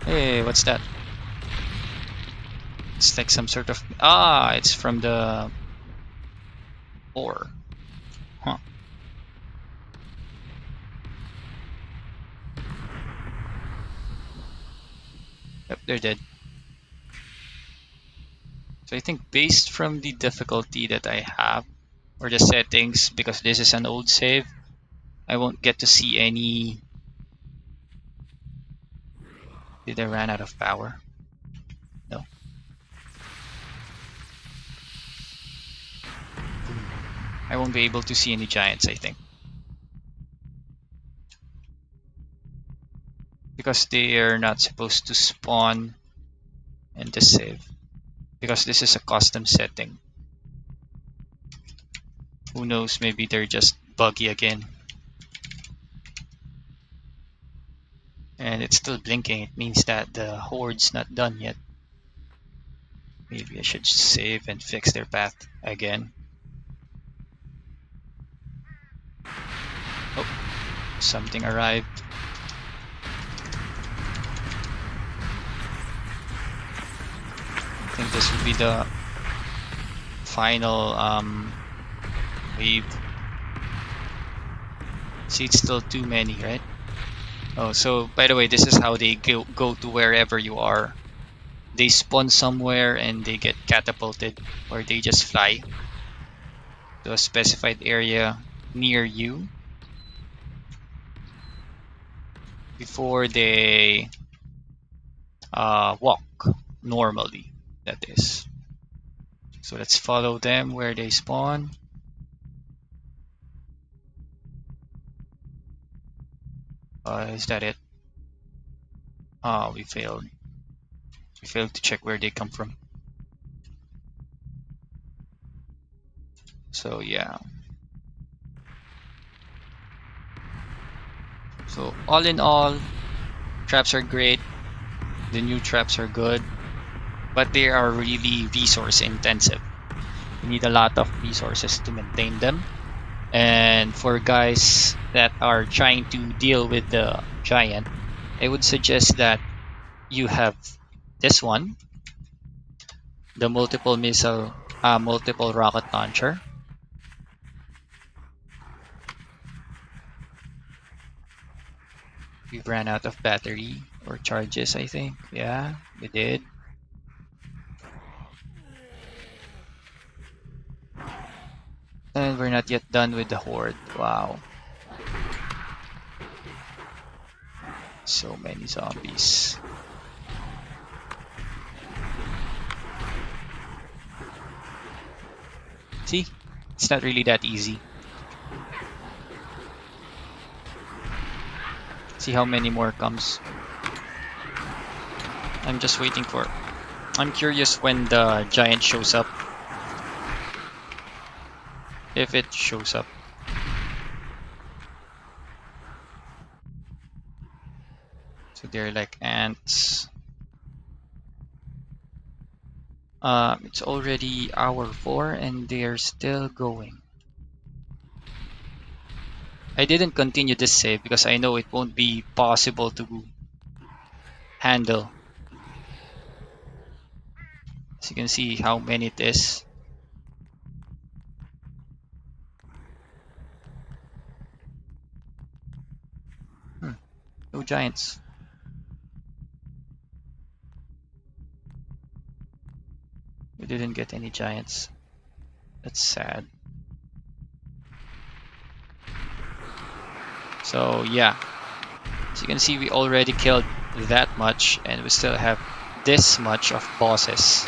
Hey, what's that? It's like some sort of... it's from the ore. Huh. Yep, they're dead. So I think based from the difficulty that I have, or the settings, because this is an old save, I won't get to see any. Did I run out of power? No. I won't be able to see any giants, I think. Because they are not supposed to spawn in the save. Because this is a custom setting. Who knows, maybe they're just buggy again. And it's still blinking, it means that the horde's not done yet. Maybe I should save and fix their path again. Oh, something arrived. I think this will be the final wave. See, it's still too many, right? Oh, so by the way, this is how they go to wherever you are. They spawn somewhere and they get catapulted, or they just fly to a specified area near you before they walk normally. That is. So let's follow them where they spawn. Is that it? We failed. We failed to check where they come from. So yeah. So all in all, traps are great. The new traps are good, but they are really resource intensive. You need a lot of resources to maintain them. And for guys that are trying to deal with the giant, I would suggest that you have this one, the multiple rocket launcher. We ran out of battery or charges, I think. Yeah, we did. And we're not yet done with the horde. Wow. So many zombies. See? It's not really that easy. See how many more comes. I'm just waiting for... I'm curious when the giant shows up. If it shows up. So they're like ants. It's already hour 4 and they're still going. I didn't continue this save because I know it won't be possible to handle. As you can see how many it is. No giants. We didn't get any giants. That's sad. So yeah, as you can see, we already killed that much and we still have this much of bosses.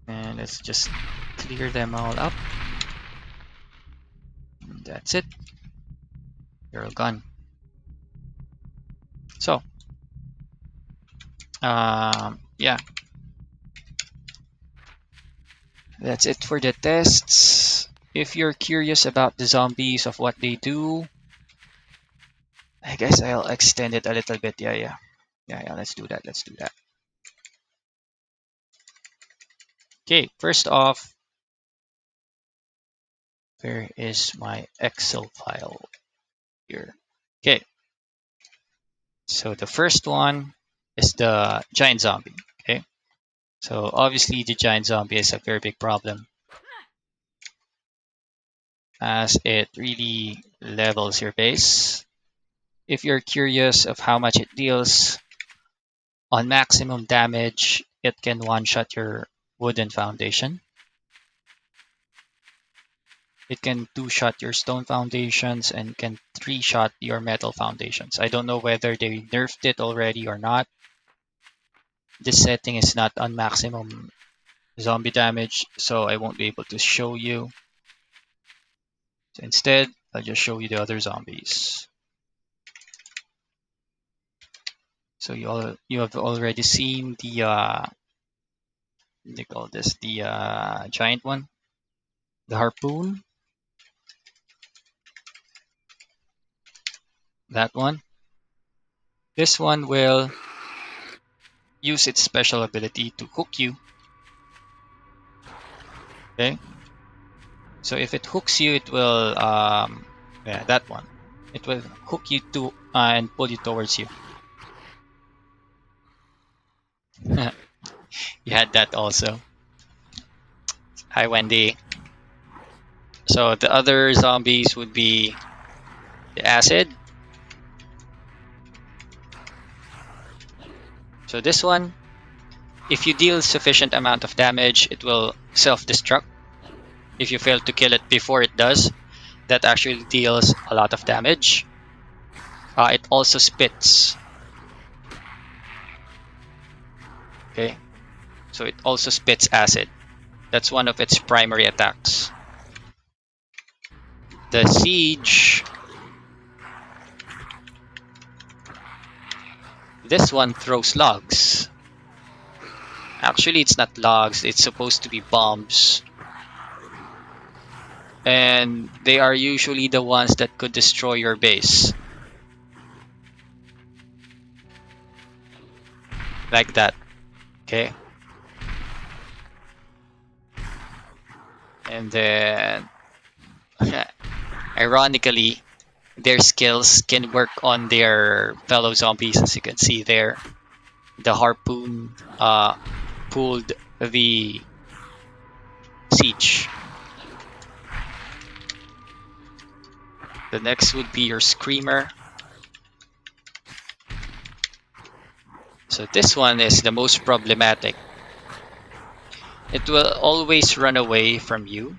And let's just clear them all up. That's it. They're all gone. So, yeah, that's it for the tests. If you're curious about the zombies of what they do, I guess I'll extend it a little bit. Yeah, let's do that. Let's do that. Okay, first off, where is my Excel file? Here. Okay, so the first one is the giant zombie. Okay, so obviously the giant zombie is a very big problem. as it really levels your base. If you're curious of how much it deals on maximum damage, it can one-shot your wooden foundation. It can two-shot your stone foundations and can three-shot your metal foundations. I don't know whether they nerfed it already or not. This setting is not on maximum zombie damage, so I won't be able to show you. So instead, I'll just show you the other zombies. So you have already seen the they call this the giant one, the harpoon, that one. This one will use its special ability to hook you. Okay, so if it hooks you, it will yeah, that one. It will hook you to and pull you towards you. You had that also. Hi, Wendy. So the other zombies would be the acid. So this one, if you deal sufficient amount of damage, it will self-destruct. If you fail to kill it before it does, that actually deals a lot of damage. It also spits. Okay, so it also spits acid. That's one of its primary attacks. The siege. This one throws logs. Actually, it's not logs. It's supposed to be bombs. And they are usually the ones that could destroy your base. Like that. Okay. And then, ironically, their skills can work on their fellow zombies, as you can see there. The harpoon pulled the siege. The next would be your screamer. So this one is the most problematic. It will always run away from you.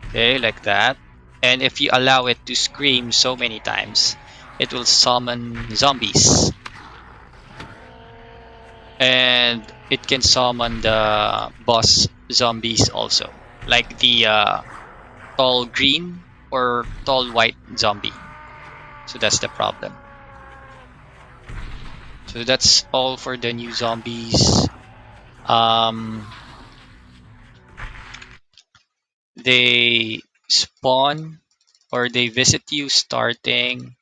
Okay, like that. And if you allow it to scream so many times, it will summon zombies. And it can summon the boss zombies also, like the tall green or tall white zombie. So that's the problem. So that's all for the new zombies. They spawn or they visit you starting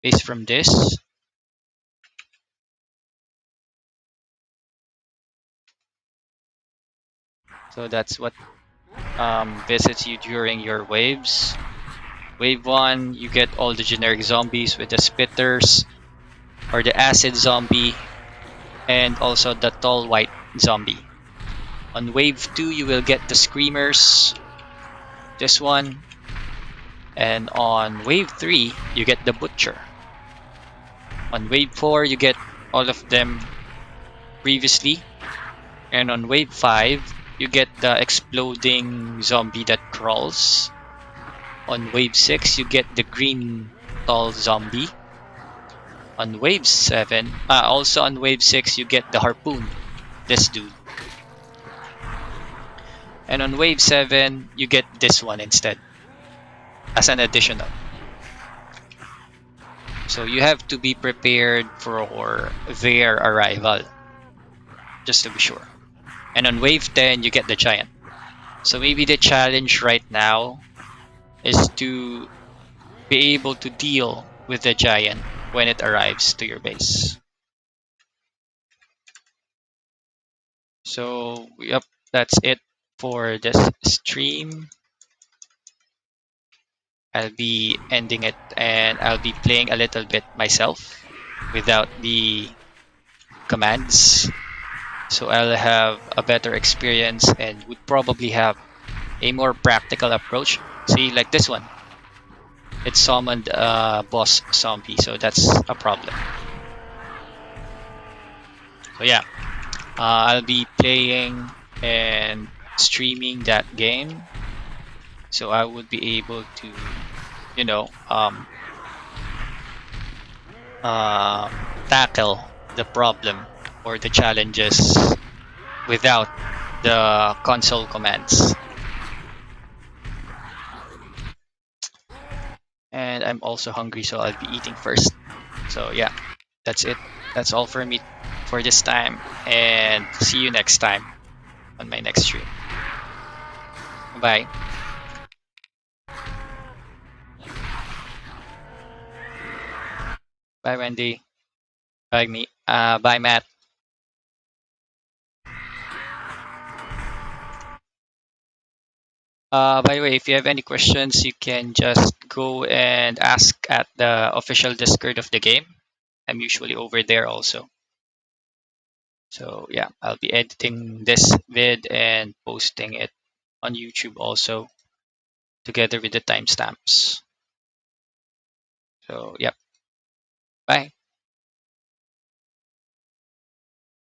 based from this. So that's what visits you during your waves. Wave 1, you get all the generic zombies with the spitters or the acid zombie and also the tall white zombie. On wave 2, you will get the screamers, this one. And on wave 3, you get the butcher. On wave 4, you get all of them previously. And on wave 5, you get the exploding zombie that crawls. On wave 6, you get the green tall zombie. On wave 7, also on wave 6, you get the harpoon, this dude. And on wave 7, you get this one instead, as an additional. So you have to be prepared for their arrival, just to be sure. And on wave 10, you get the giant. So maybe the challenge right now is to be able to deal with the giant when it arrives to your base. So, yep, that's it for this stream. I'll be ending it and I'll be playing a little bit myself without the commands. So I'll have a better experience and would probably have a more practical approach. See, like this one, it summoned a boss zombie, so that's a problem. So yeah, I'll be playing and streaming that game, so I would be able to, you know, tackle the problem or the challenges without the console commands. And I'm also hungry, so I'll be eating first. So yeah, that's it. That's all for me for this time, and see you next time on my next stream. Bye. Bye, Wendy. Bye, me. Bye, Matt. By the way, if you have any questions, you can just go and ask at the official Discord of the game. I'm usually over there also. So yeah, I'll be editing this vid and posting it on YouTube also, together with the timestamps. So yep. Bye.